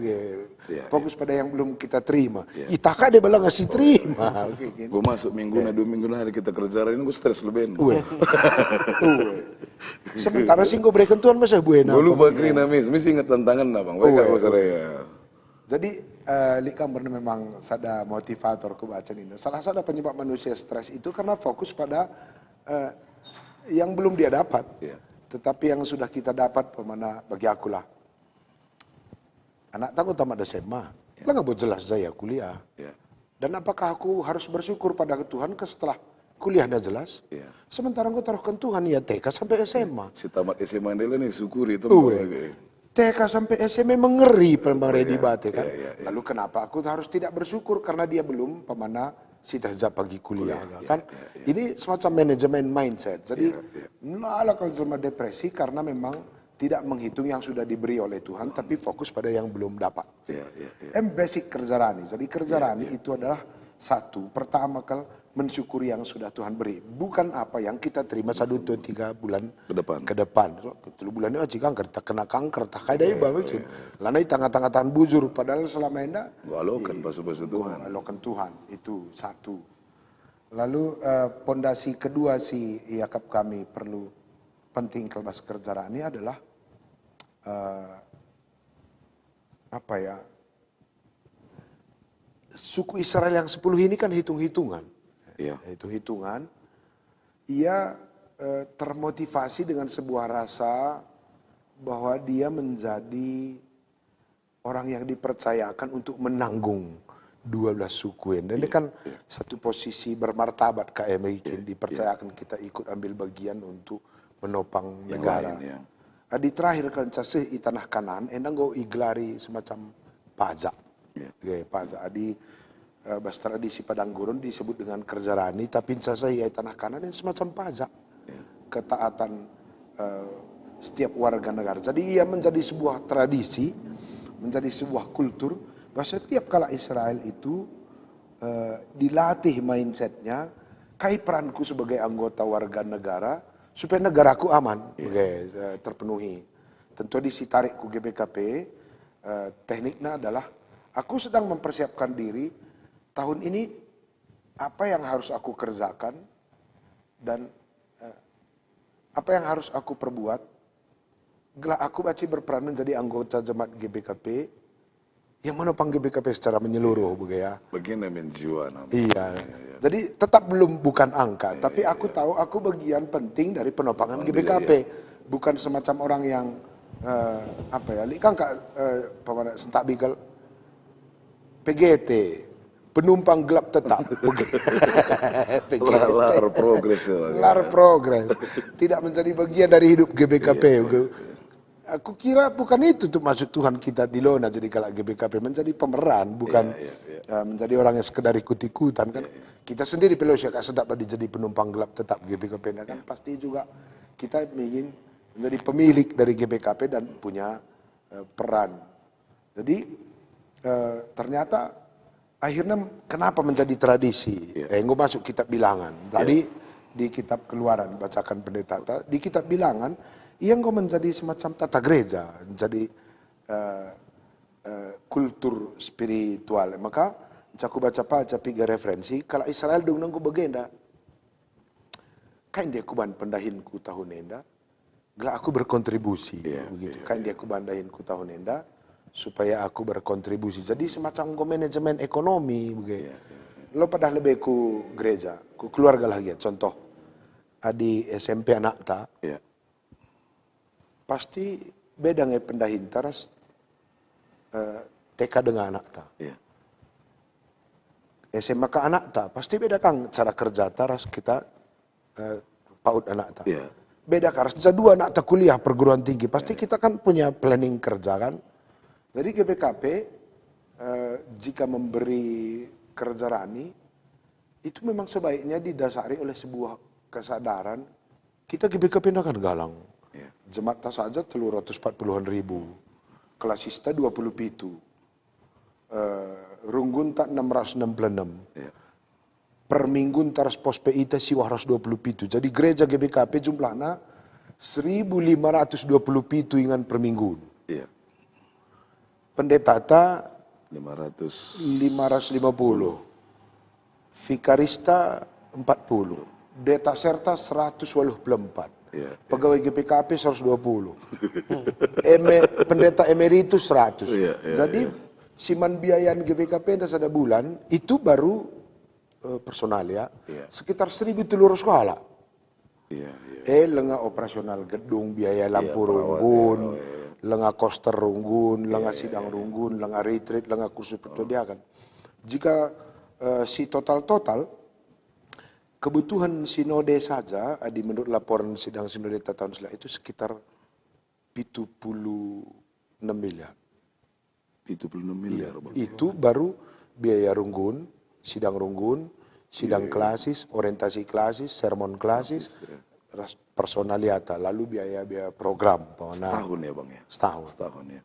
fokus pada yang belum kita terima. Itaka dia bilang ngasih terima. Gue masuk minggu 2 minggu hari kita kerja ini gue stres lebih. Sementara sih gue berikan Tuhan masa buena. Gue lupa kerina mesti ingat tantangan bang. Jadi Likam benar memang sada motivator kebaca ini. Salah satu penyebab manusia stres itu karena fokus pada yang belum dia dapat, tetapi yang sudah kita dapat pemana bagi akulah. Anak takut tamat SMA, lah nggak boleh jelas saya kuliah. Dan apakah aku harus bersyukur pada Tuhan setelah kuliah dah jelas? Sementara aku taruhkan Tuhan ya TK sampai SMA. Si tamat SMA ini nih syukuri itu. TK sampai SMA mengeri pembang dibate kan. Lalu kenapa aku harus tidak bersyukur karena dia belum pemana si tahzab pagi kuliah kan. Ini semacam manajemen mindset. Jadi kalau sama depresi karena memang tidak menghitung yang sudah diberi oleh Tuhan tapi fokus pada yang belum dapat. Basic kerja Rani. Jadi kerja Rani itu adalah satu pertama kali mensyukuri yang sudah Tuhan beri, bukan apa yang kita terima 1, 2, 3 bulan ke depan. So, bulan ini jika kita kena kanker, tak kaya bikin. Lanai tengah-tengah tahan bujur, padahal selama ini alokan pasu Tuhan. Alokan Tuhan itu satu. Lalu pondasi kedua si Yakap kami perlu penting kelbas kerja ini adalah apa ya? Suku Israel yang 10 ini kan hitung-hitungan. Iya. Hitung-hitungan. Ia termotivasi dengan sebuah rasa bahwa dia menjadi orang yang dipercayakan untuk menanggung 12 suku ini. Ini kan satu posisi bermartabat KM bikin dipercayakan kita ikut ambil bagian untuk menopang Yang negara. lain, ya. Di terakhir kan casih di tanah kanan, endang go iglari semacam pajak. Pajak di bas tradisi padang gurun disebut dengan kerjarani, tapi casih di tanah kanan ini semacam pajak. Ketaatan setiap warga negara. Jadi ia menjadi sebuah tradisi, menjadi sebuah kultur, bahwa setiap kala Israel itu dilatih mindsetnya, kai peranku sebagai anggota warga negara, supaya negaraku aman, terpenuhi. Tentu disitarik ku GBKP, tekniknya adalah, aku sedang mempersiapkan diri, tahun ini apa yang harus aku kerjakan, dan apa yang harus aku perbuat. Aku baca berperan menjadi anggota jemaat GBKP yang menopang GBKP secara menyeluruh, begitu. Bagian dari jiwa namanya. Iya. Jadi tetap bukan angka, tapi aku tahu aku bagian penting dari penopangan GBKP, bukan semacam orang yang apa ya, kan kak sentak bikel PGT, penumpang gelap tetap. Lar progres. Lar progres. Tidak menjadi bagian dari hidup GBKP. Aku kira bukan itu tuh maksud Tuhan kita di Lona jadi kalau GBKP menjadi pemeran, bukan menjadi orang yang sekedar ikut-ikutan kan. Kita sendiri Pelosia kak sedap jadi penumpang gelap tetap GBKP kan pasti juga kita ingin menjadi pemilik dari GBKP dan punya peran. Jadi ternyata akhirnya kenapa menjadi tradisi? Gue masuk kitab bilangan. Tadi di kitab Keluaran bacakan pendeta di kitab bilangan yang gue menjadi semacam tata gereja, menjadi kultur spiritual. Maka aku baca tiga referensi. Kalau Israel dong nunggu bagenda, kain dia kuban pendahinku tahun enda, gak aku berkontribusi, begitu. Kain dia kuban pendahinku tahun enda, supaya aku berkontribusi. Jadi semacam gue manajemen ekonomi, begitu. Lo pada lebih ku gereja, ku keluarga lagi ya. Contoh, di SMP anak ta. Pasti beda nggak pendahin taras TK dengan anak ta. SMA ke anak ta pasti beda kan cara kerja taras kita PAUD anak ta. Beda karas dua anak ta kuliah perguruan tinggi pasti kita kan punya planning kerja kan. Jadi GBKP jika memberi kerja rani itu memang sebaiknya didasari oleh sebuah kesadaran kita GBKP kan galang. Jemaat tas saja 340-an ribu, kelasista 20 pitu, runggun tak 666, per minggu taras pos PIT si 220 pitu. Jadi gereja GBKP jumlahnya 1.520 pitu ingan per minggu. Pendeta ta 550, vikarista 40, deta serta 184. Pegawai GPKP 120, pendeta emeritus 100. Jadi siman biayaan GPKP ada bulan itu baru personal ya, sekitar 1.300 sekolah. Lenga operasional gedung, biaya lampu runggun, lenga koster runggun, lenga sidang runggun, lenga retreat, lenga kursus pertodiakan. Jika si total kebutuhan sinode saja, menurut laporan sidang sinode tahun setelah itu sekitar 76 miliar. 76 miliar. Itu baru biaya runggun, sidang klasis, orientasi klasis, sermon klasis, personaliata, lalu biaya program. Setahun ya bang ya? Setahun ya.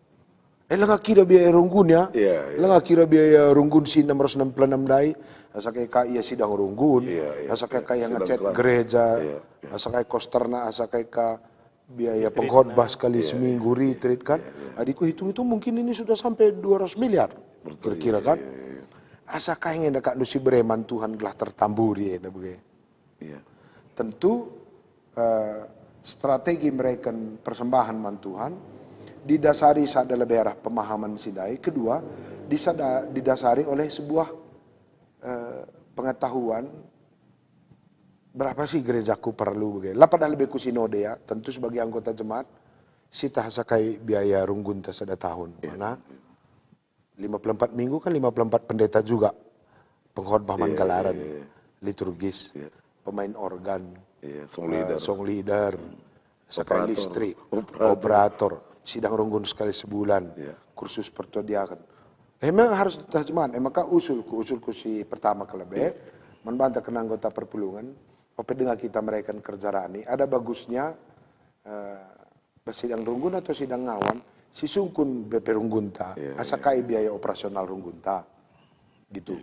Lenga kira biaya runggun ya. Lenga kira biaya runggun si 666 dai. Asa kayak iya sidang runggun. Asa kayak yang ngecat gereja. Asa kayak kosterna, asa kayak biaya pengkhotbah sekali seminggu retreat kan. Adikku hitung itu mungkin ini sudah sampai 200 miliar. Kira-kira kan. asa kaing enda kak nusi bereman Tuhan gelah tertamburi enda begitu. Iya. Tentu strategi mereka persembahan man Tuhan didasari saat dalam daerah pemahaman sidai. Kedua, didasari oleh sebuah pengetahuan berapa sih gerejaku perlu begitu. Lah padahal lebih ku sinode ya, tentu sebagai anggota jemaat sita sakai biaya runggun tasada tahun. Mana 54 minggu kan 54 pendeta juga pengkhotbah galaran, liturgis, pemain organ, song leader, sakai listrik, operator, sidang runggun sekali sebulan, kursus pertodiakan. Emang harus jemaat, emangkah usulku si pertama kelebih, membantah kena anggota perpulungan, ope dengan kita mereka kerja rani, ada bagusnya sidang runggun atau sidang ngawan, si sungkun BP runggunta, asakai biaya operasional runggunta, gitu.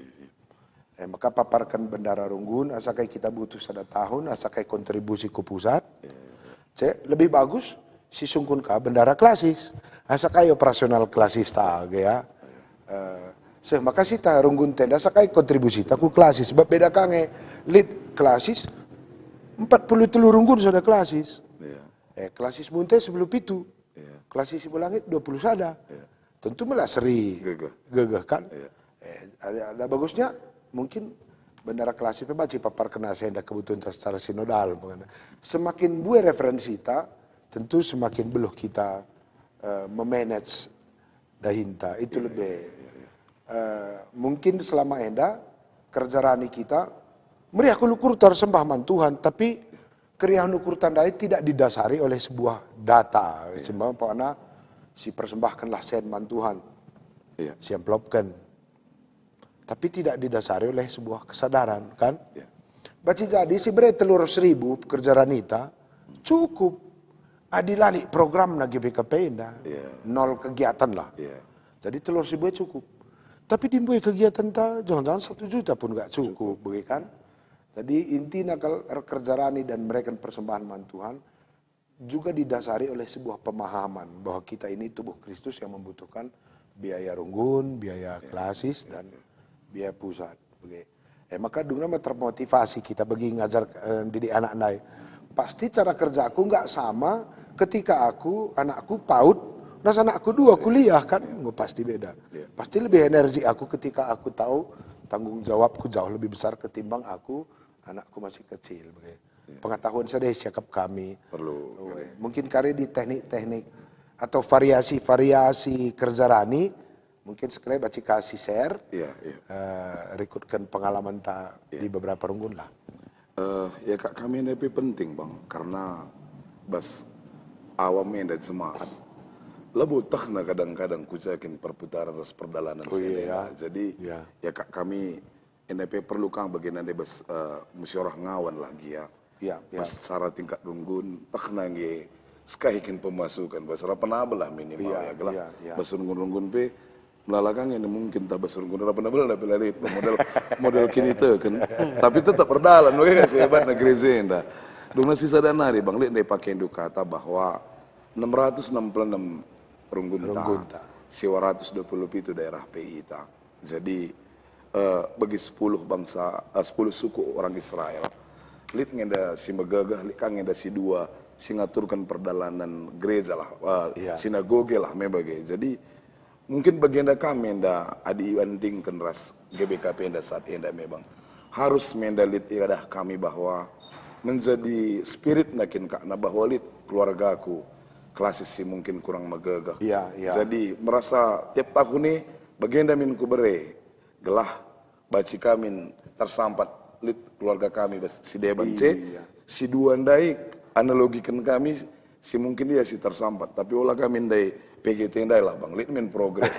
Maka paparkan bendara runggun, asakai kita butuh sada tahun, asakai kontribusi ke pusat. Lebih bagus si sungkun ka bendara klasis, asakai operasional klasis ta, ya. Maka sita runggun tenda asakai kontribusi ta ku klasis, sebab beda kange lead klasis 40 runggun sudah klasis. Klasis munte sebelum itu. Klasis ibu langit 20 sada. Tentu malah seri gegeh kan. Ada bagusnya mungkin bendara klasik baca papar kena saya kebutuhan secara sinodal. Semakin buat referensi kita, tentu semakin beluh kita memanage dahinta. Itu lebih mungkin selama enda kerja rani kita meriah kulukur tersembah man Tuhan, tapi keriahan ukur tandai tidak didasari oleh sebuah data. Sembah pokoknya si persembahkanlah sen man Tuhan, si amplopkan. Tapi tidak didasari oleh sebuah kesadaran, kan? Baca jadi si beri telur 1000 pekerja ranita cukup adilani program na GBKP enda, nol kegiatan lah. Jadi telur 1000 cukup. Tapi dimbuai kegiatan ta jangan-jangan 1 juta pun gak cukup, begitu kan? Jadi inti nakal kerja rani dan mereka persembahan man Tuhan juga didasari oleh sebuah pemahaman bahwa kita ini tubuh Kristus yang membutuhkan biaya runggun, biaya klasis dan biaya pusat. Maka dengan termotivasi kita bagi ngajar didik anak nai. Pasti cara kerja aku nggak sama ketika anakku PAUD, dan anakku 2 kuliah kan, nggak pasti beda. Pasti lebih energi aku ketika aku tahu tanggung jawabku jauh lebih besar ketimbang anakku masih kecil. Pengetahuan saya siakap kami. Perlu. Mungkin karena di teknik-teknik atau variasi-variasi kerja rani, mungkin sekali baca kasih share, rekrutkan pengalaman di beberapa runggun lah. Ya kak kami ini penting bang, karena bas awamnya dan semangat. Lebu takna kadang-kadang kucakin perputaran terus perdalanan Jadi ya kak kami NDP perlu kang bagian bas musyawarah ngawan lagi ya. Bas secara tingkat runggun takna nge sekahikin pemasukan bas rapenabelah minimal ya gelah. Bas runggun-runggun pe melalakang ini mungkin tak bas runggun rapenabelah tapi lalit model kini kan. Tapi tetap perdalan oke sih hebat negeri zenda. Duna sisa danari bang lihat deh pakai kata bahwa 666 runggunta, 120 itu daerah PI ta. Jadi bagi 10 bangsa, 10 suku orang Israel, lit ngenda si megagah, lit kang ngenda si 2, si ngaturkan perdalanan gereja lah, sinagoge lah, membagai. Jadi mungkin bagian kami enda adi andingkan ras GBKP enda saat enda memang harus mendalit iradah kami bahwa menjadi spirit nakin kak na bahwa lit keluargaku klasis si mungkin kurang megagah. Jadi merasa tiap tahun nih bagian min ku bere gelah baci kami tersampat lit keluarga kami si deban si 2 ndai analogikan kami si mungkin dia si tersampat tapi olah kami ndai PGT ndai lah bang lit min progres.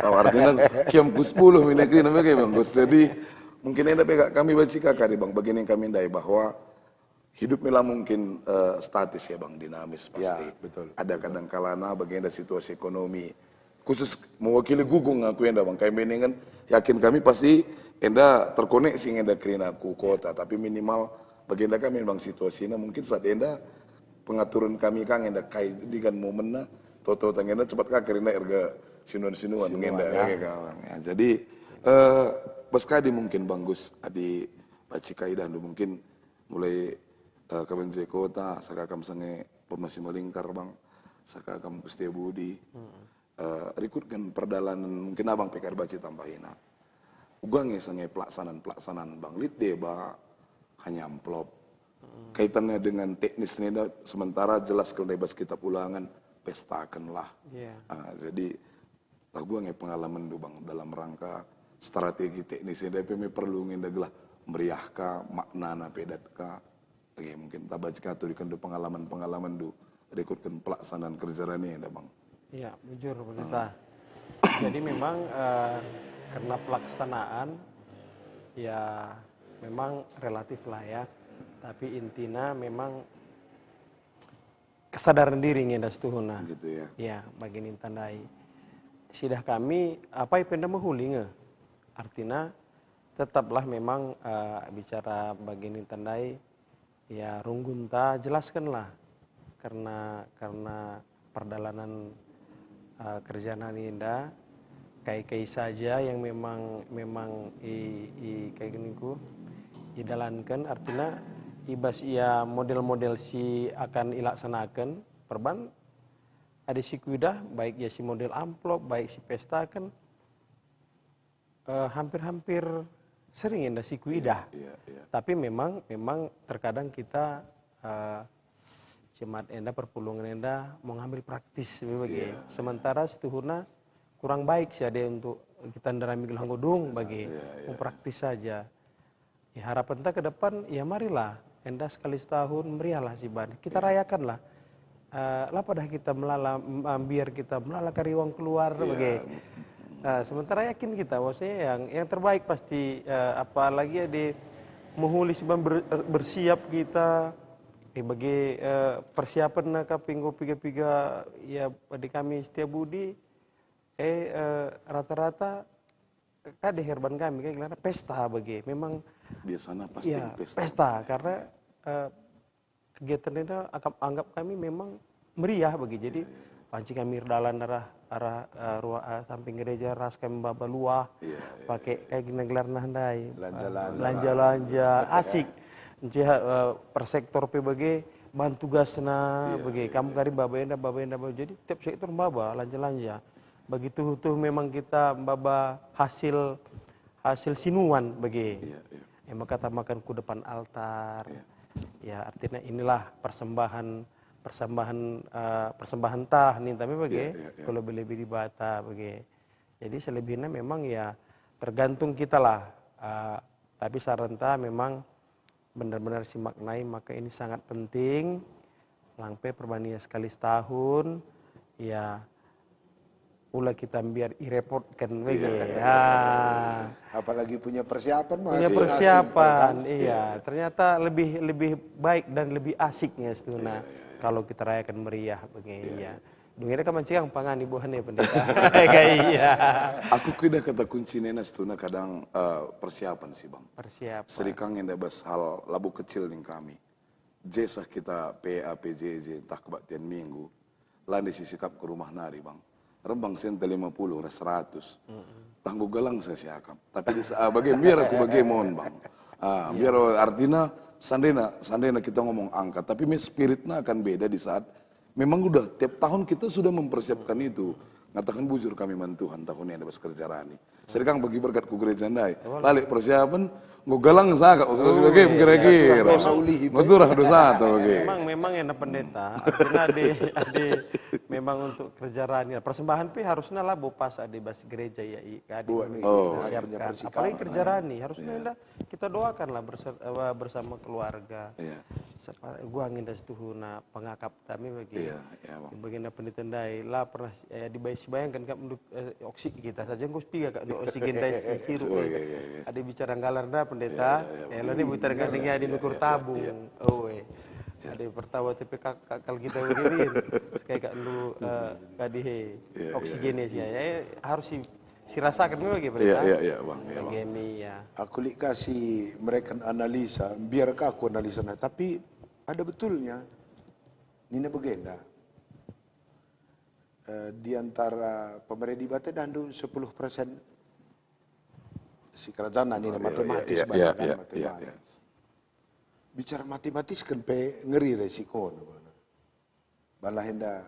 Artinya kiam ku 10 min negeri namanya bang Gus. Jadi mungkin enda pegak kami baci kakak di bang bagian yang kami ndai bahwa hidup mila mungkin statis ya bang, dinamis pasti. Betul. Ada kadang kalana bagian dari situasi ekonomi. Khusus mewakili gugung aku enda bang, kami ini kan yakin kami pasti enda terkoneksi enda kerina ku kota. Tapi minimal bagian kami bang situasinya mungkin saat enda pengaturan kami kang enda kai dengan momenna toto tangenda cepat kak kerina erga sinuan-sinuan enda. Jadi Baskadi mungkin Banggus adi Pacika Idandu mungkin mulai kabenze kota sakakam sange pemasi melingkar bang sakakam Setia Budi rikutkan perdalanan mungkin abang PKR baca tambahina ugange sange pelaksanaan bang lit deba hanya amplop kaitannya dengan teknis ini sementara jelas kalau bebas kitab ulangan pestakan lah jadi tahu nge pengalaman do bang dalam rangka strategi teknis ini DPM perlu ngendaglah meriahka makna pedatka lagi mungkin tabajka tu dikendu pengalaman do rekutkan pelaksanaan kerja ini ada bang. Iya, jujur pendeta. Jadi memang karena pelaksanaan ya memang relatif lah ya. Tapi intinya memang kesadaran diri ngenda setuhuna. Gitu ya. Ya, bagian tandai. Sidah kami apa yang penda mahulinge. Artinya tetaplah memang bicara bagian tandai ya runggunta jelaskanlah karena perdalanan kerjaan Ninda kai saja yang memang kayak gini ku idalankan artinya ibas ia model-model si akan ilaksanakan perban ada si kuidah baik ya si model amplop baik si pesta kan hampir-hampir sering indah si kuidah tapi memang terkadang kita jemaat enda perpulungan enda mau ngambil praktis bagi sementara setuhuna kurang baik sih ada untuk kita ndarami gelang godung bagi mau praktis saja ya harapan kita ke depan ya marilah enda sekali setahun meriahlah si ban kita rayakanlah lah pada kita melala biar kita melala kariwang keluar bagi sementara yakin kita maksudnya yang terbaik pasti apalagi ada menghuli si ban bersiap kita bagi persiapan nak kapinggo piga ya di kami Setia Budi rata-rata kade herban kami kayak gimana pesta bagi memang biasanya pasti ya, pesta karena kegiatan itu anggap kami memang meriah bagi jadi panci kami dalan arah samping gereja ras kami bawa luah pakai kayak gini gelar nahandai belanja asik per sektor PBG bantu tugasna bagi kamu kari babenda jadi tiap sektor baba lanja begitu tuh memang kita baba hasil sinuan bagi yang kata makan ku depan altar ya artinya inilah persembahan tah nih tapi bagi kalau lebih di bata bagi jadi selebihnya memang ya tergantung kita lah tapi saranta memang benar-benar si maknai maka ini sangat penting langpe perbandingan sekali setahun ya ulah kita biar irepotkan apalagi punya persiapan ternyata lebih baik dan lebih asiknya setuna kalau kita rayakan meriah begini Dungere kan mancing pangan ibuhan ya pendeta. Aku kira kata kunci nena setuna kadang persiapan sih bang. Persiapan. Serikang yang bas hal labu kecil nih kami. Jesah kita PAPJJ entah kebaktian minggu. Lani sisikap ke rumah nari bang. Rembang sente 50 ras 100. Tangguh galang saya siakap. Tapi bagian biar aku bagian bang. Biar artinya sandena kita ngomong angka. Tapi spiritnya akan beda di saat memang udah tiap tahun kita sudah mempersiapkan itu. Ngatakan bujur kami mantuhan tahun ini ada bas kerja rani. Serikang bagi berkat ku gereja ndai. Lalik persiapan gue galang saka sebagai kira-kira. Betul dosa atau bagaimana? Memang enak pendeta. Artinya ade memang untuk kerja rani. Persembahan pi harusnya lah pas ade bas gereja ya siapkan. Apalagi kerja rani harusnya kita doakanlah bersama keluarga. Gua angin das tuhuna pengakap kami bagi bagian pendeta ndai lah pernah dibayangkan kak untuk oksigen kita saja gue piga kak untuk oksigen dari sirup ada bicara galarna pendeta lalu ini bicara gandengnya di nukur tabung ada pertawa tapi kakal kita begini kayak kak lu kadihe oksigennya sih harus si rasakan dulu lagi pendeta bang aku lihat kasih mereka analisa biarkah aku analisa tapi ada betulnya Nina Begenda di antara pemerintah Bate dandu 10% si kerajaan ini matematis iya, banyak iya, kan iya, matematis. Bicara matematis kan pe ngeri resiko mana. Balah hendak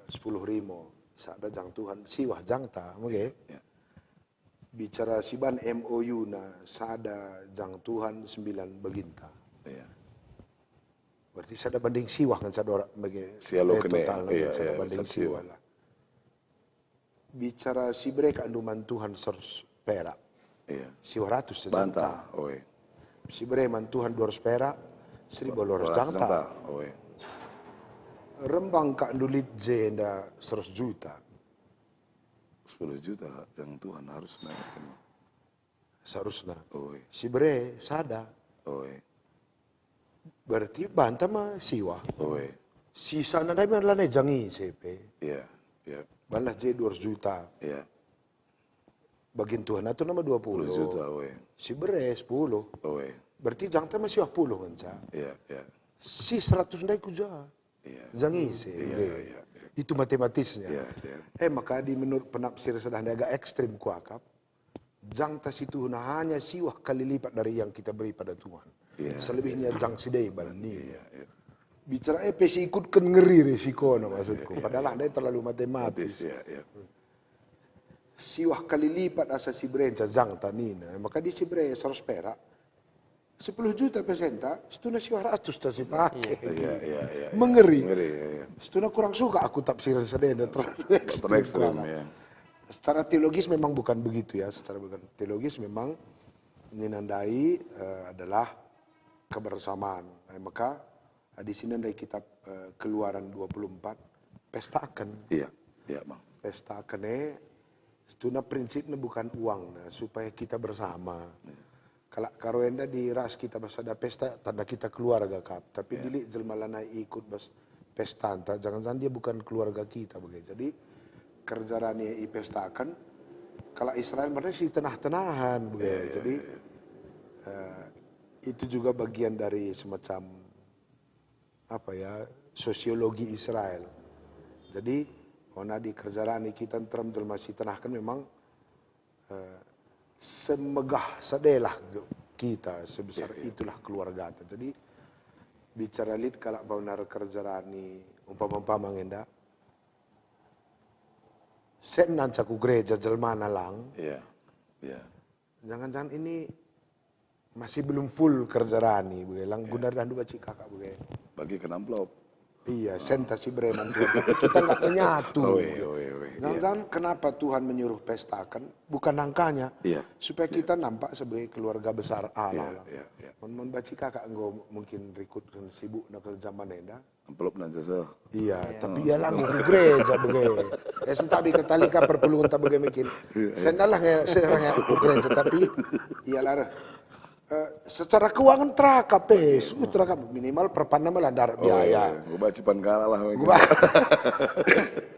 10 rimo sada jang Tuhan siwah jang ta oke. Iya. Bicara siban MOU na sada jang Tuhan 9 beginta. Iya. Berarti sada banding siwah kan sada orang bagi Sialo kene, total iya, sada iya, banding sada siwah siwah. lah. Bicara si mereka anduman Tuhan 100 perak. Iya. Siwah ratus saja. Bantah, oi. Si bereman Tuhan 200 perak, 1.200 jangta. Oi. Rembang kak dulit jenda 100 juta. 10 juta yang Tuhan harus naikin. Seharusnya. Oi. Si bere sada. Oi. Berarti bantah mah siwa. Oi. Sisa na dai man lanai jangi CP. Iya. Iya. Balah J 200 juta. Iya. Bagin Tuhan itu nama 10 20. juta, oi. Si bere 10. Oi. Berarti jangta masih 10 kan ca. Iya, iya. Si 100 dai kuja. Iya. Jangi CP. Iya, iya. Itu matematisnya. Iya, iya. Maka di menurut penafsir sedang agak ekstrim kuakap. Jang tas itu hanya siwah kali lipat dari yang kita beri pada Tuhan. Iya. Selebihnya jang sidai banding. Iya, iya. Bicara si ikut kan ngeri resiko maksudku. Padahal dia terlalu matematis. Iya, iya. Siwah kali lipat asa si berenca jang tanina. Maka di si bre 100 perak. 10 juta pesenta, setuna siwah 100 tas si pakai. Iya, iya, iya. Mengeri. Ngeri, iya. Setuna kurang suka aku tafsiran sedenda terlalu Ekstrim, ya. Secara teologis memang bukan begitu ya. Secara bukan teologis memang menandai adalah kebersamaan. Maka di sini ada kitab Keluaran 24 pestakan. Iya, iya, Bang. Pestakan setuna prinsipnya bukan uang nah, supaya kita bersama. Kalau karoenda di ras kita bas ada pesta tanda kita keluarga kap. Tapi dili jelma lanai ikut bas pesta entah jangan-jangan dia bukan keluarga kita begitu. Jadi kerjaan i pestakan kalau Israel mereka sih tenah-tenahan begitu. Jadi itu juga bagian dari semacam apa ya sosiologi Israel. Jadi karena di kerjaan kita terem masih tenahkan memang semegah sedelah kita sebesar itulah keluarga kita. Jadi bicara lid kalau benar kerjaan ini umpama ngenda sen nancaku gereja jelmana lang. Iya. Iya. Jangan-jangan ini masih belum full kerjaan ini, begilang guna dan dua kakak begitu. Bagikan amplop. Iya, senta si Breman Tuhan. Tapi kita nggak menyatu. Jangan-jangan kenapa Tuhan menyuruh pestakan? Bukan angkanya. Iya. Supaya kita nampak sebagai keluarga besar Allah. Iya, iya. Membaca kakak enggak mungkin rikut dan sibuk nak zaman enda. Amplop nanti so. Iya, tapi ya lah ke gereja begitu. Sentabi ketalika perpuluhan tak begitu mungkin. Sendalah seorang yang ke gereja tapi iyalah. Secara keuangan terakap terakap minimal perpanda melandar biaya. Gue baca pankara lah.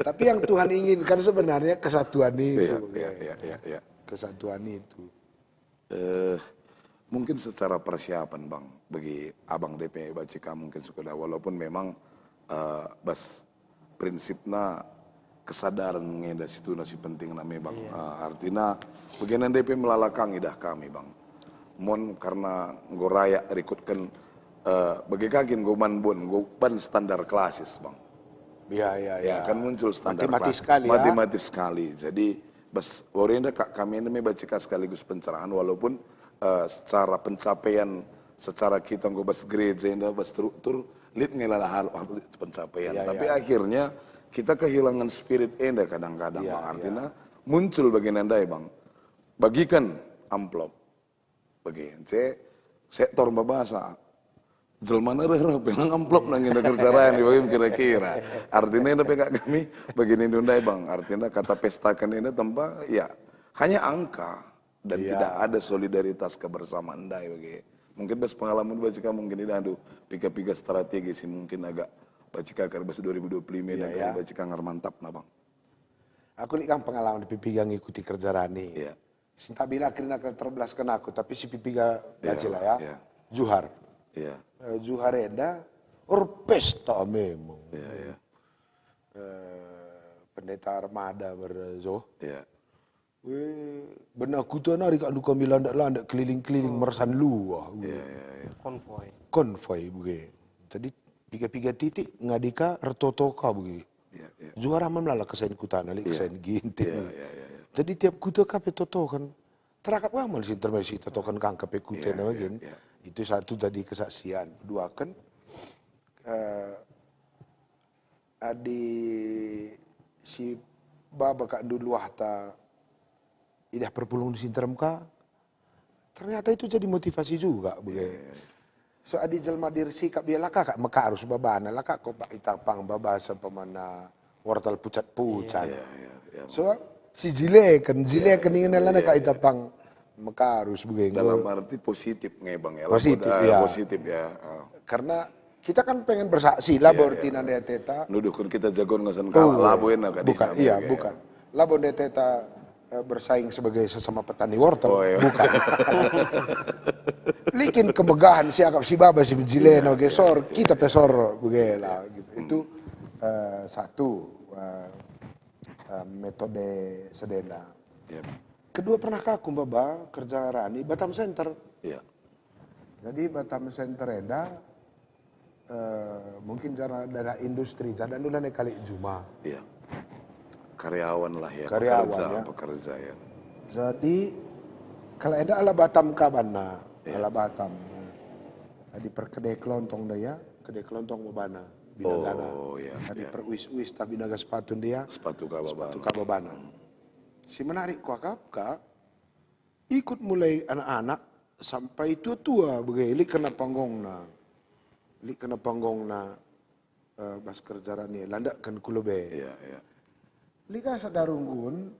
Tapi yang Tuhan inginkan sebenarnya kesatuan itu. Iya. Kesatuan itu. Mungkin secara persiapan Bang, bagi Abang DP Bacika mungkin sudah walaupun memang bas prinsipnya kesadaran ngeda situ nasi penting namanya Bang. Artinya bagian DP melalakang idah kami Bang. Mon karena ngoraya rekutkan bagi kagin goman goban standar klasis Bang. Iya. Ya kan muncul standar matematis sekali matematis sekali. Jadi bas warenda kami ini Bacika sekaligus pencerahan walaupun secara pencapaian secara kita ngobas gereja indah bas struktur lid ngelala hal pencapaian. Tapi akhirnya kita kehilangan spirit enda kadang-kadang Bang. Artinya muncul bagian andai Bang. Bagikan amplop. Bagian sektor bahasa jelmana reh bilang amplop nang indah kerjaan di kira-kira artinya ini pekak kami begini Indundai Bang artinya kata pestakan ini tempat ya hanya angka dan tidak ada solidaritas kebersamaan dai bagi mungkin bas pengalaman Bacika mungkin ini aduh pika-pika strategi sih mungkin agak Bacika karena bas 2025 dan Bacika ngar mantap nah Bang aku lihat pengalaman di pipi yang ngikuti kerjaan ini Sinta bila akhirnya terbelaskan aku, tapi si pipiga baca lah ya. Juhar. Iya. Juhar enda, pesta memang. Iya. Pendeta armada berzo. Iya. benar kutu nari kat duka milandak keliling-keliling mersan luah. Konvoy. Konvoy buge. Jadi piga-piga titik ngadika retotoka buge. Juara mamlala kesain kutana li kesain ginti. Jadi tiap kutu kape toto kan terakap gamal sih termesi toto kan kape kutu na bagian. Itu satu tadi kesaksian. Dua kan adi si baba kak dulu ta idah perpulung di sinterem ka ternyata itu jadi motivasi juga buge. So adi jelma dirsi kak biala kak maka harus babana lah kak kok pak itapang babasa pemana wortel pucat-pucat. So si jilekan ingin lah kak itapang maka harus buge. Dalam arti positif nge bang ya. Positif ya. Positif ya. Karena kita kan pengen bersaksi lah berarti nanda teta. Nuduhkan kita jagoan ngasan kalah labuin nak bukan, iya bukan. Labon teta bersaing sebagai sesama petani wortel, bukan. Likin kemegahan siakap si baba si bijileno gesor, kita pesor begela gitu. Itu satu metode sedena. Kedua pernahkah aku baba kerja rani Batam Center? Iya. Jadi Batam Center eda mungkin dari industri jadi dulu kali Juma. Iya. Karyawan lah ya. Karyawan pekerja ya. Jadi kalau ada ala Batam kabana, ala Batam. Di perkedai kelontong dia, kedai kelontong babana, binagana. Di perwis-wis tak binaga sepatu dia. Sepatu kababana. Si menarik kuakap ikut mulai anak-anak sampai tua-tua begini kena panggungna. Kena panggungna bas kerjarani landakan kulobe. Iya. Lika sadarunggun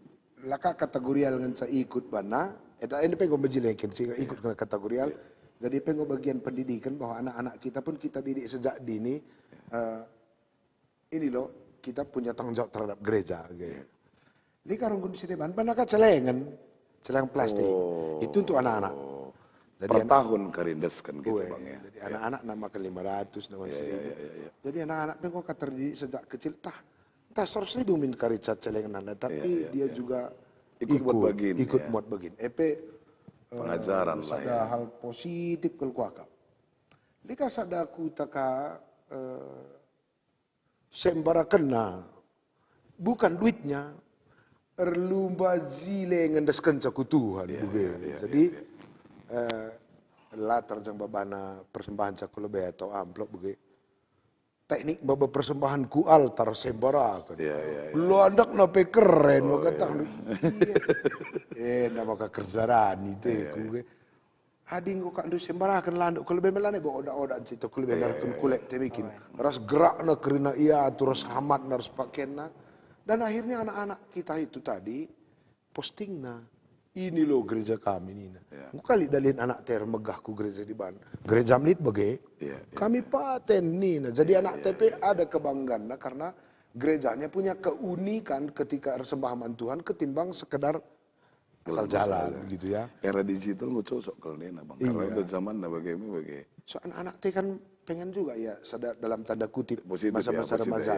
laka kategorial ngan sa ikut bana eta ini pengo bajilekin sih ikut kena kategorial. Jadi pengo bagian pendidikan bahwa anak-anak kita pun kita didik sejak dini ini loh kita punya tanggung jawab terhadap gereja gitu. Lika runggun sideban bana ka celeng plastik. Itu untuk anak-anak. Jadi per tahun karindes kan gitu bang ya. Jadi anak-anak nama ke 500 nama 1000. Jadi anak-anak pengo terdidik sejak kecil tah 100.000 min karicat celengan anda, tapi dia juga ikut buat begin. Epe pengajaran lah ada hal positif kalau kuakap. Lika sadaku taka sembara kena bukan duitnya erlumba zile ngendeskan caku Tuhan. Jadi latar jang babana persembahan caku lebih atau amplop begitu. Teknik baba persembahan ku altar sembara kan. Lu andak nape keren mau kata lu. Nama kerjaan itu ku. Ading kok kandu sembara kan landuk kalau bemelane bawa oda-oda situ kalau benar kun kulek te bikin. Ras gerak na kerina iya terus hamat harus pakaian. Dan akhirnya anak-anak kita itu tadi posting na. Ini loh gereja kami ini. Kali dalin anak ter megah ku gereja di Ban. Gereja Mlit bage. Kami paten nih. Jadi anak TP ada kebanggaan karena gerejanya punya keunikan ketika persembahan Tuhan ketimbang sekedar asal jalan gitu ya. Era digital nggak cocok kalau ini bang. Karena udah zaman bagaimana. So anak-anak teh kan pengen juga ya dalam tanda kutip masa-masa remaja.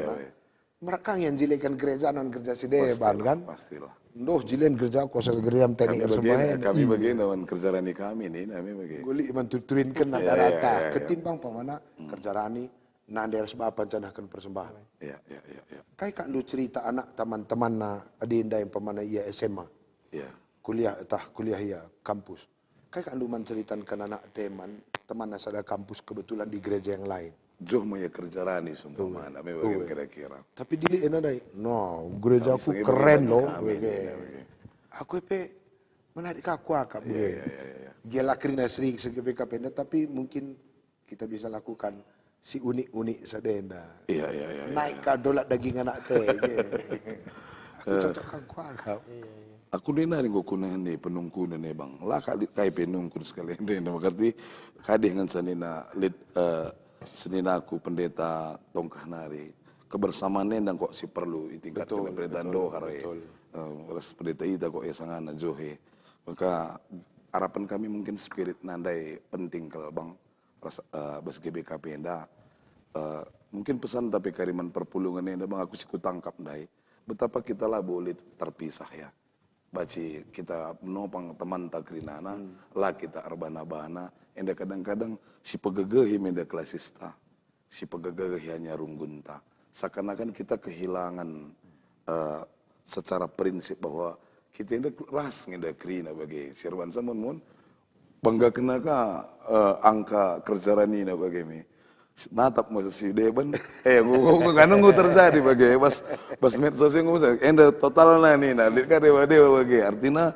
Mereka yang jilekan gereja non gereja si deban kan? Pastilah. Ndoh jilen gereja kuasa gereja teknik persembahan. Kami bagian nawan kerja rani kami nih, kami bagian. Guli mantutuin kena rata ketimbang pamana kerja rani nanda harus bapak canahkan persembahan. Iya. Kayak kan lu cerita anak teman-teman na adinda yang pamana iya SMA. Iya. Kuliah ya kampus. Kayak kan lu menceritakan anak teman nasada kampus kebetulan di gereja yang lain. Joh mau ya kerja rani sumpah mana, bagian kira-kira. Tapi dili enak dai. No, gereja aku keren loh. Aku menarik aku akak. Gila kerina sering segi PKP tapi mungkin kita bisa lakukan si unik-unik sadenda. Iya. Naik dolat daging anak teh. Aku cocok aku akak. Aku ni nari ko kunahan ni penungkunan ni bang. Lah kay penungkun sekali. Hindi na makarti kadih ngan sanina senina aku pendeta tongkah nari kebersamaan dan kok si perlu ditingkatkan pendeta dohare pendeta ita kok ya sangana johe maka harapan kami mungkin spirit nandai penting kalau bang bas GBKP enda mungkin pesan tapi kariman perpulungan enda bang aku siku tangkap ndai betapa kita lah boleh terpisah ya baci kita menopang teman takrinana, lah kita arbana-bana, enda kadang-kadang si pegegehi menda klasista, si pegegehi hanya runggunta. Seakan-akan kita kehilangan secara prinsip bahwa kita enda ras ngenda krina bagi sirwan samun mun bangga kenaka angka kerjaranina bagi mi. Natap mo si Deban, nganu terjadi bagi pas medsos yang ngomong, enda total na nih, nah lihat dewa bagi, artinya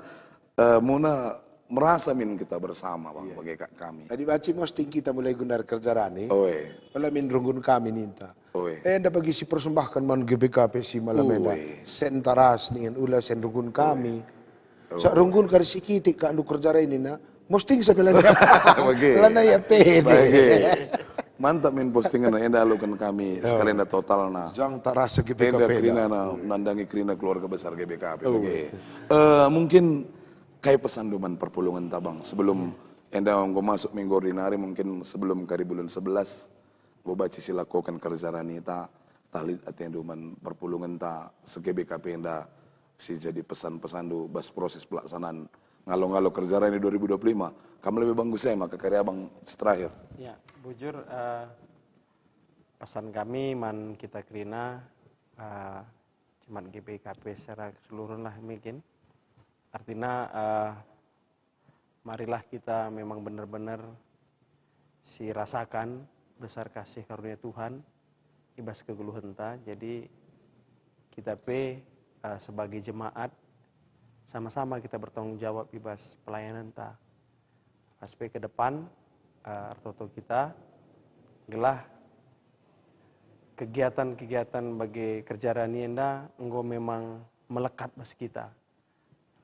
muna merasa min kita bersama bang bagi kami. Tadi baci posting kita mulai gundar kerjarani, Oe, malah min runggun kami ninta. oe, Enda bagi si persembahkan man GBKP si malam enda, sentaras dengan ulah sen runggun kami. Sa runggun kari si kitik ka andu kerjara ini na, posting sa kailan ya, Bagi. lana ya pede. bagi. Mantap min postingan enda alukan kami sekalian enda total na. Jang tak rasa Enda GBKP. krina na nandangi krina keluarga besar GBKP bagi. Mungkin kayak pesanduman perpulungan tabang sebelum enda nggo masuk minggu ordinari mungkin sebelum kari bulan 11 nggo baca silakokan kerjarani ta talid atenduman perpulungan ta se-GBKP enda si jadi pesan-pesandu bas proses pelaksanaan ngalo-ngalo kerjarani 2025 kamu lebih bagus saya maka karya abang terakhir. Ya, bujur pesan kami man kita krina cuman GBKP secara keseluruhan lah mungkin. Artinya marilah kita memang benar-benar si rasakan besar kasih karunia Tuhan ibas keguluhan ta. Jadi kita sebagai jemaat sama-sama kita bertanggung jawab ibas pelayanan ta. Aspek ke depan artoto kita gelah kegiatan-kegiatan bagi kerjaan enda enggo memang melekat bas kita.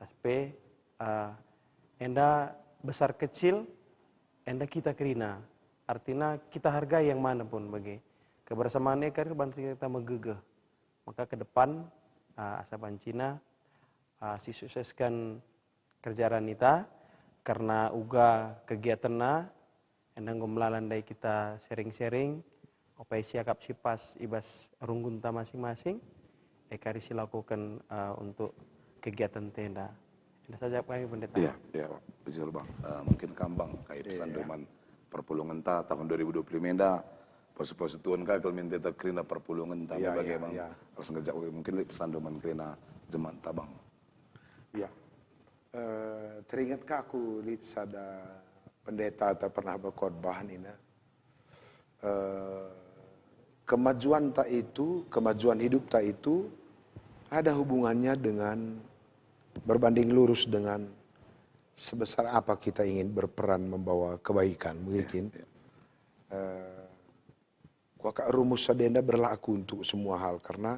Aspek enda besar kecil enda kita kerina. Artinya kita hargai yang mana pun bagi kebersamaan ekar bantu kita megegeh. Maka ke depan asa bancina si sukseskan kerjaan kita karena uga kegiatanna endang gomlalandai kita sharing-sharing opai siakap sipas ibas runggunta masing-masing ekari silakukan untuk kegiatan tenda. Ini saja kami pendeta. Iya, iya, betul bang. Mungkin kambang kayak pesanduman perpulungan ta tahun 2020 menda pos-pos tuan kagel minta krina perpulungan ta bagi bang. Harus ngejak mungkin pesanduman krina jemaat ta bang. Ya, teringatkah aku lihat ada pendeta atau pernah berkhotbah ini? Kemajuan tak itu, kemajuan hidup tak itu ada hubungannya dengan berbanding lurus dengan sebesar apa kita ingin berperan membawa kebaikan mungkin. Kuaka rumus sadenda berlaku untuk semua hal karena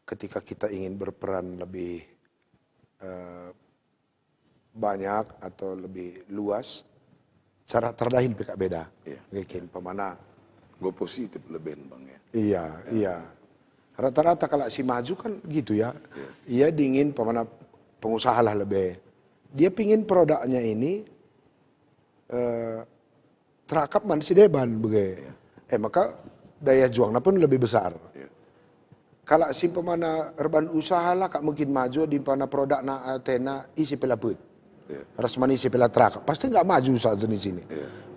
ketika kita ingin berperan lebih banyak atau lebih luas, cara terdahin peka beda. Mungkin pemana. Gue positif lebih bang ya. Iya. Rata-rata kalau si maju kan gitu ya. Ia dingin pemana pengusaha lah lebih. Dia pingin produknya ini terakap man si deban bege. Maka daya juangnya pun lebih besar. Kalau si pemana urban usaha lah kak mungkin maju di mana produk na tena isi pelaput. Rasmani isi pela terakap. Pasti nggak maju usaha jenis ini.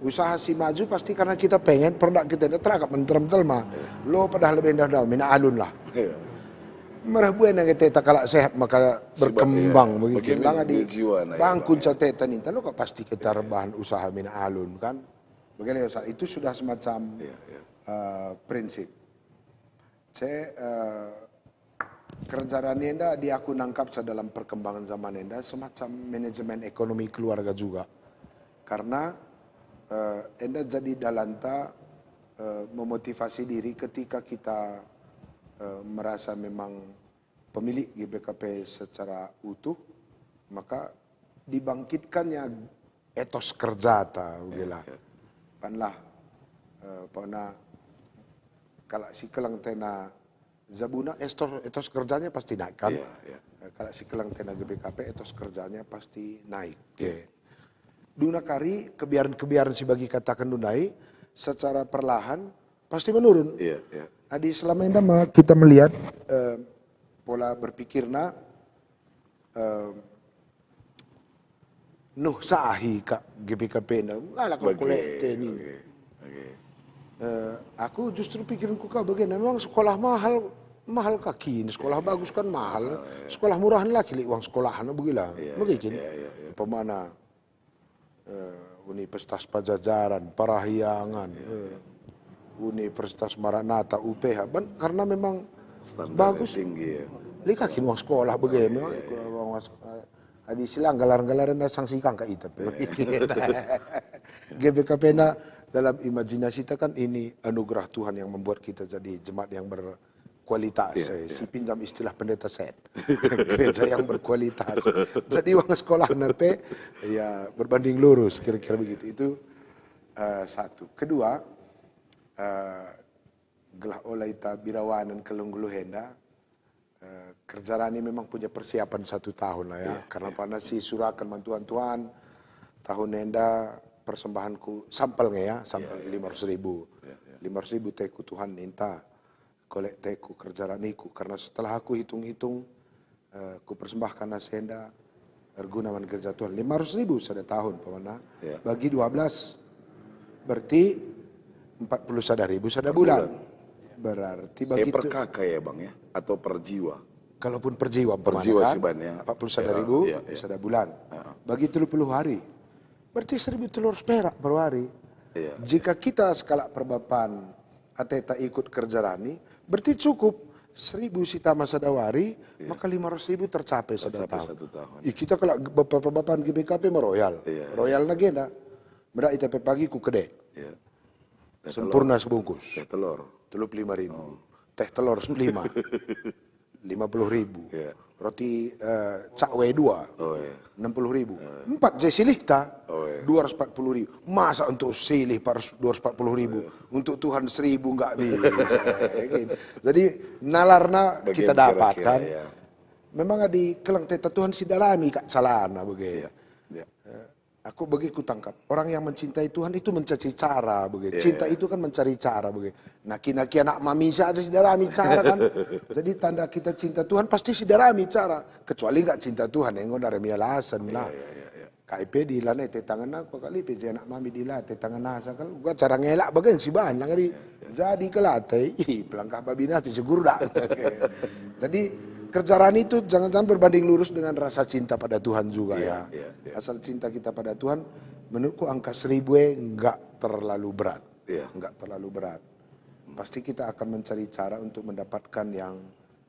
Usaha si maju pasti karena kita pengen produk kita ini terakap menterem-terem mah. Lo padahal lebih dah mina alun lah. Merabuan yang kita kalau sehat maka berkembang begitu. Langa di bangkun catatan ini, lo kok pasti kita rebahan usaha mina alun kan? Begini itu sudah semacam prinsip. Saya kerjaan enda di aku nangkap dalam perkembangan zaman enda semacam manajemen ekonomi keluarga juga. Karena enda jadi dalanta memotivasi diri ketika kita merasa memang pemilik GBKP secara utuh, maka dibangkitkannya etos kerja ta gila. Panlah pona kalau si kelang tena Zabuna etos kerjanya pasti naik kan. Kalau si kelang tena GBKP etos kerjanya pasti naik. Duna kari kebiaran si bagi katakan dunai secara perlahan pasti menurun. Adi selama ini kita melihat pola berpikirna Nuh sahi kak GBKP na ala kau kolek ini. Aku justru pikiranku kau bagaimana memang sekolah mahal kaki ini sekolah bagus kan mahal sekolah murahan lagi uang sekolahan begila begitu pemana Universitas Pajajaran Parahyangan Universitas Maranatha UPH karena memang Standar bagus tinggi ya. likakin uang sekolah bagaimana adi silang galar-galaran na sanksi kang kaitap. GBKP na dalam imajinasi kita kan ini anugerah Tuhan yang membuat kita jadi jemaat yang berkualitas. Si pinjam istilah pendeta set. Gereja yang berkualitas. Jadi uang sekolah nape ya berbanding lurus kira-kira begitu. Itu satu. Kedua, gelah oleh ita birawanan kelungguluhenda. Kerjarani memang punya persiapan 1 tahun lah ya. Karena pada si surakan bantuan Tuhan tahun nenda persembahanku sampelnya ya, sampel 500.000. 500.000 teku Tuhan minta kolek teku kerjaraniku karena setelah aku hitung-hitung ku persembahkan nasenda ergunawan kerja Tuhan 500.000 sada tahun pemana bagi 12 berarti 41.000 sada bulan. Berarti bagi per kakak ya bang ya atau per jiwa? Kalaupun per jiwa sih ban ya. 41.000 sada bulan. Bagi 30 hari. Berarti 1.000 telur perak per hari. Jika kita skala perbapan ateta ikut kerjarani, berarti cukup 1.000 sitama sadawari, maka 500.000 tercapai sada tahun. Kita kalau perbapan GBKP meroyal. Royal nagenda. Mereka ITP pagi ku kede. Sempurna sebungkus. Teh telur. 35.000. Teh telur 5. 50.000. Roti cakwe 2. 60.000. 4 jesilihta. 240.000. Masa untuk silih 240.000. Untuk Tuhan 1.000 enggak bisa. Jadi nalarna kita dapatkan. Memang di kelang teta Tuhan sidalami kak salana begitu. Aku begitu tangkap. Orang yang mencintai Tuhan itu mencari cara begitu. Cinta itu kan mencari cara begitu. Naki-naki anak mami saja sidarami cara kan. Jadi tanda kita cinta Tuhan pasti sidarami cara. Kecuali enggak cinta Tuhan yang dari mialasan lah. KIP di lana tangan aku kali PJ anak mami di lana tangan nasa kan. Gua cara ngelak bagian si bahan lang jadi kelate. Pelangkah babina tu segurda. Jadi kerjaan itu jangan-jangan berbanding lurus dengan rasa cinta pada Tuhan juga ya. Asal cinta kita pada Tuhan, menurutku angka 1.000 enggak terlalu berat. Enggak terlalu berat. Pasti kita akan mencari cara untuk mendapatkan yang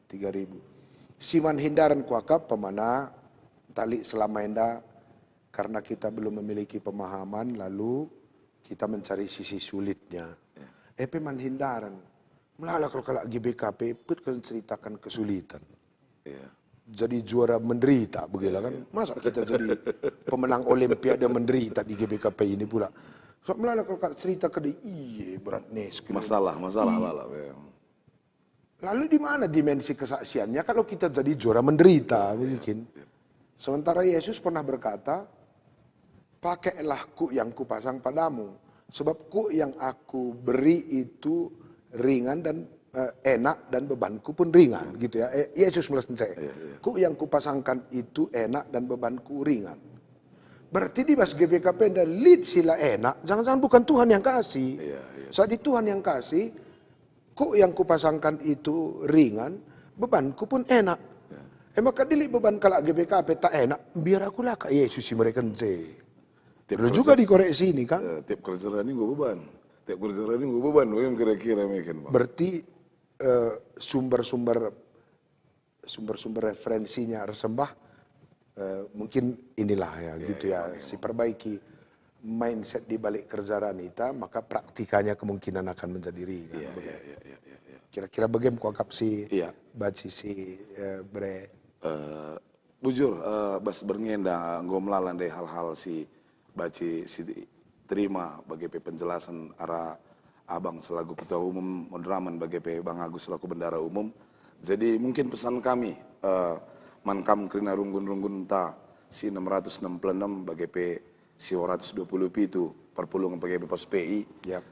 3.000. Siman hindaran kuakap pemana tali selama enda karena kita belum memiliki pemahaman lalu kita mencari sisi sulitnya. Peman hindaran. Melala kalau GBKP put kalian ceritakan kesulitan. Jadi juara menderita begitu kan. Masa kita jadi pemenang olimpiade menderita di GBKP ini pula. So melala kalau cerita ke dia berat nes. Masalah. Lalu di mana dimensi kesaksiannya kalau kita jadi juara menderita mungkin. Sementara Yesus pernah berkata, pakailah kuk yang kupasang padamu. Sebab kuk yang aku beri itu ringan dan enak dan bebanku pun ringan gitu ya. Yesus melesai. Kuk yang kupasangkan itu enak dan bebanku ringan. Berarti di bas GBKP dan lead sila enak, jangan-jangan bukan Tuhan yang kasih. Saat di Tuhan yang kasih, kuk yang kupasangkan itu ringan, bebanku pun enak. Maka dili beban kalau GBKP tak enak, biar aku lah kak Yesus si mereka perlu juga dikoreksi ini kan. Tiap kerjaan ini gue beban. Tiap kerjaan ini gue beban, kira-kira mungkin. Berarti sumber-sumber referensinya resembah mungkin inilah ya gitu ya si perbaiki mindset di balik kerjaan kita maka praktikanya kemungkinan akan menjadi ringan. Kira-kira bagaimana kuangkap si baci si bre bujur bas berngenda ngomlalan deh hal-hal si baci si terima bagi penjelasan arah Abang selaku Ketua Umum Modraman bagi Bang Agus selaku Bendara Umum. Jadi mungkin pesan kami, mankam kerina runggun-runggun ta si 666 bagi si 120 itu perpulungan bagi pos PI.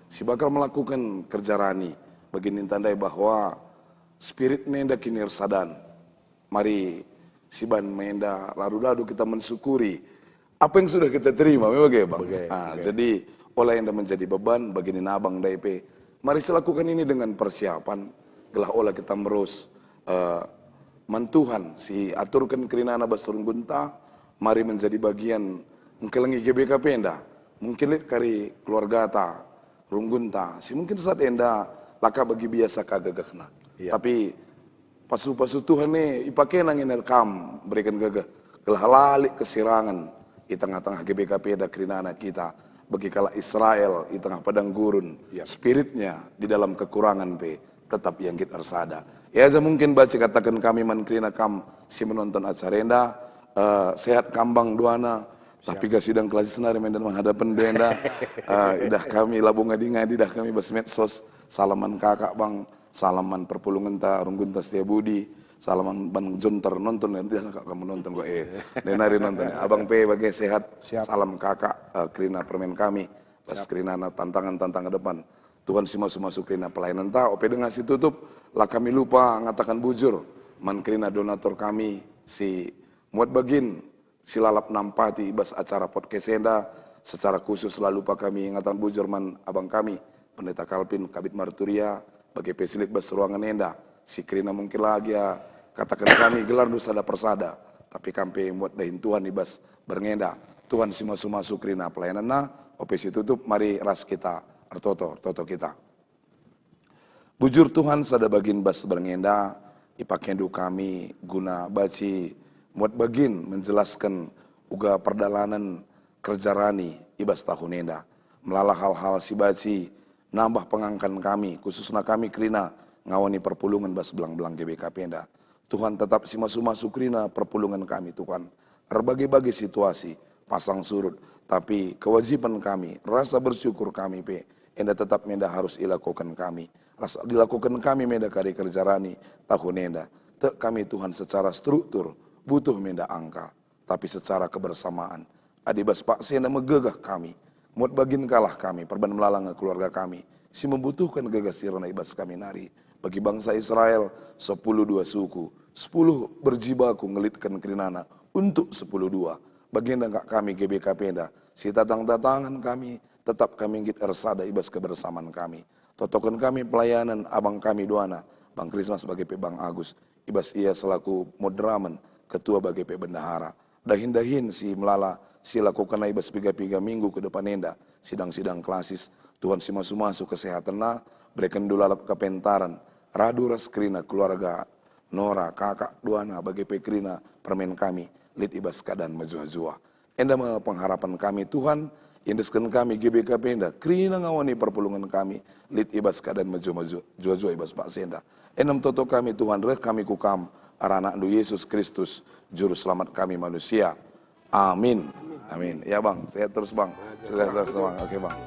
Si bakal melakukan kerja rani bagi nintandai bahwa spirit nenda kini sadan. Mari si ban menda lalu-lalu kita mensyukuri apa yang sudah kita terima, memang ya bang. Jadi olah yang menjadi beban bagi abang DP. Mari lakukan ini dengan persiapan. Gelah olah kita merus mantuhan si aturkan kerina basurung gunta. Mari menjadi bagian engkelengi GBKP enda. Mungkin lihat kari keluarga ta runggunta. Si mungkin saat enda laka bagi biasa kagagakna. Tapi pasu-pasu Tuhan nih ipakai nangin rekam berikan gagah. Gelah lalik kesirangan di tengah-tengah GBKP ada kerina anak kita. Bagi kala Israel di tengah padang gurun. Spiritnya di dalam kekurangan tetap yang kita arsada. Ya aja mungkin baca katakan kami man kerina kam si menonton acara enda. Sehat kambang duana. Tapi gak sidang kelas senari dan menghadapan denda. Idah kami labung ngadi-ngadi dah kami bas medsos. Salaman kakak bang. Salaman perpulungan ta runggunta setia budi. Salaman Bang Jonter nonton ya, dia kamu nonton kok denari nonton. Abang P bagai sehat. Salam kakak kerina permen kami. Pas kerina tantangan depan. Tuhan si masuk kerina pelayanan ta. Ope dengan si tutup lah kami lupa ngatakan bujur. Man kerina donatur kami si muat bagin si lalap nampati bas acara podcast enda secara khusus lalu pak kami ngatakan bujur man abang kami pendeta Kalpin Kabit Marturia bagi pesilit bas ruangan enda. Si kerina mungkin lagi ya katakan kami gelar dusada persada tapi kampe muat dahin Tuhan ibas berngenda Tuhan si masuk kerina pelayanan na opesi tutup mari ras kita toto kita bujur Tuhan sada bagin bas berngenda ipakendu kami guna baci muat bagin menjelaskan uga perdalanan kerjarani ibas tahun enda melala hal-hal si baci nambah pengangkan kami khususnya kami kerina ngawani perpulungan bas belang-belang GBKP enda. Tuhan tetap si masuk kerina perpulungan kami Tuhan. Berbagai-bagai situasi pasang surut. Tapi kewajiban kami, rasa bersyukur kami enda tetap menda harus dilakukan kami. Rasa dilakukan kami menda kari kerjarani tahun enda. Tak kami Tuhan secara struktur butuh menda angka. Tapi secara kebersamaan. Adibas pak senda megegah kami. Muat bagin kalah kami, perban melalang keluarga kami. Si membutuhkan gegas sirna ibas kami nari. Bagi bangsa Israel 10 dua suku 10 berjibaku ngelitkan kerinana untuk 10 dua bagian kak kami GBKP enda si tatang-tatangan kami tetap kami ngit ersada ibas kebersamaan kami totokan kami pelayanan abang kami duana Bang Krismas sebagai Bang Agus ibas ia selaku moderamen ketua bagi bendahara dahin-dahin si melala si lakukan ibas 3 minggu ke depan enda sidang-sidang klasis Tuhan si masuk kesehatan na berikan dulu alat kepentaran radu ras kerina keluarga Nora kakak duana bagi pekrina permen kami lid ibas keadaan majua-jua enda pengharapan kami Tuhan indeskan kami GBKP enda kerina ngawani perpulungan kami lid ibas keadaan majua-jua ibas pak senda enam toto kami Tuhan reh kami kukam arana andu Yesus Kristus juru selamat kami manusia amin amin ya bang sehat terus bang sehat terus bang oke bang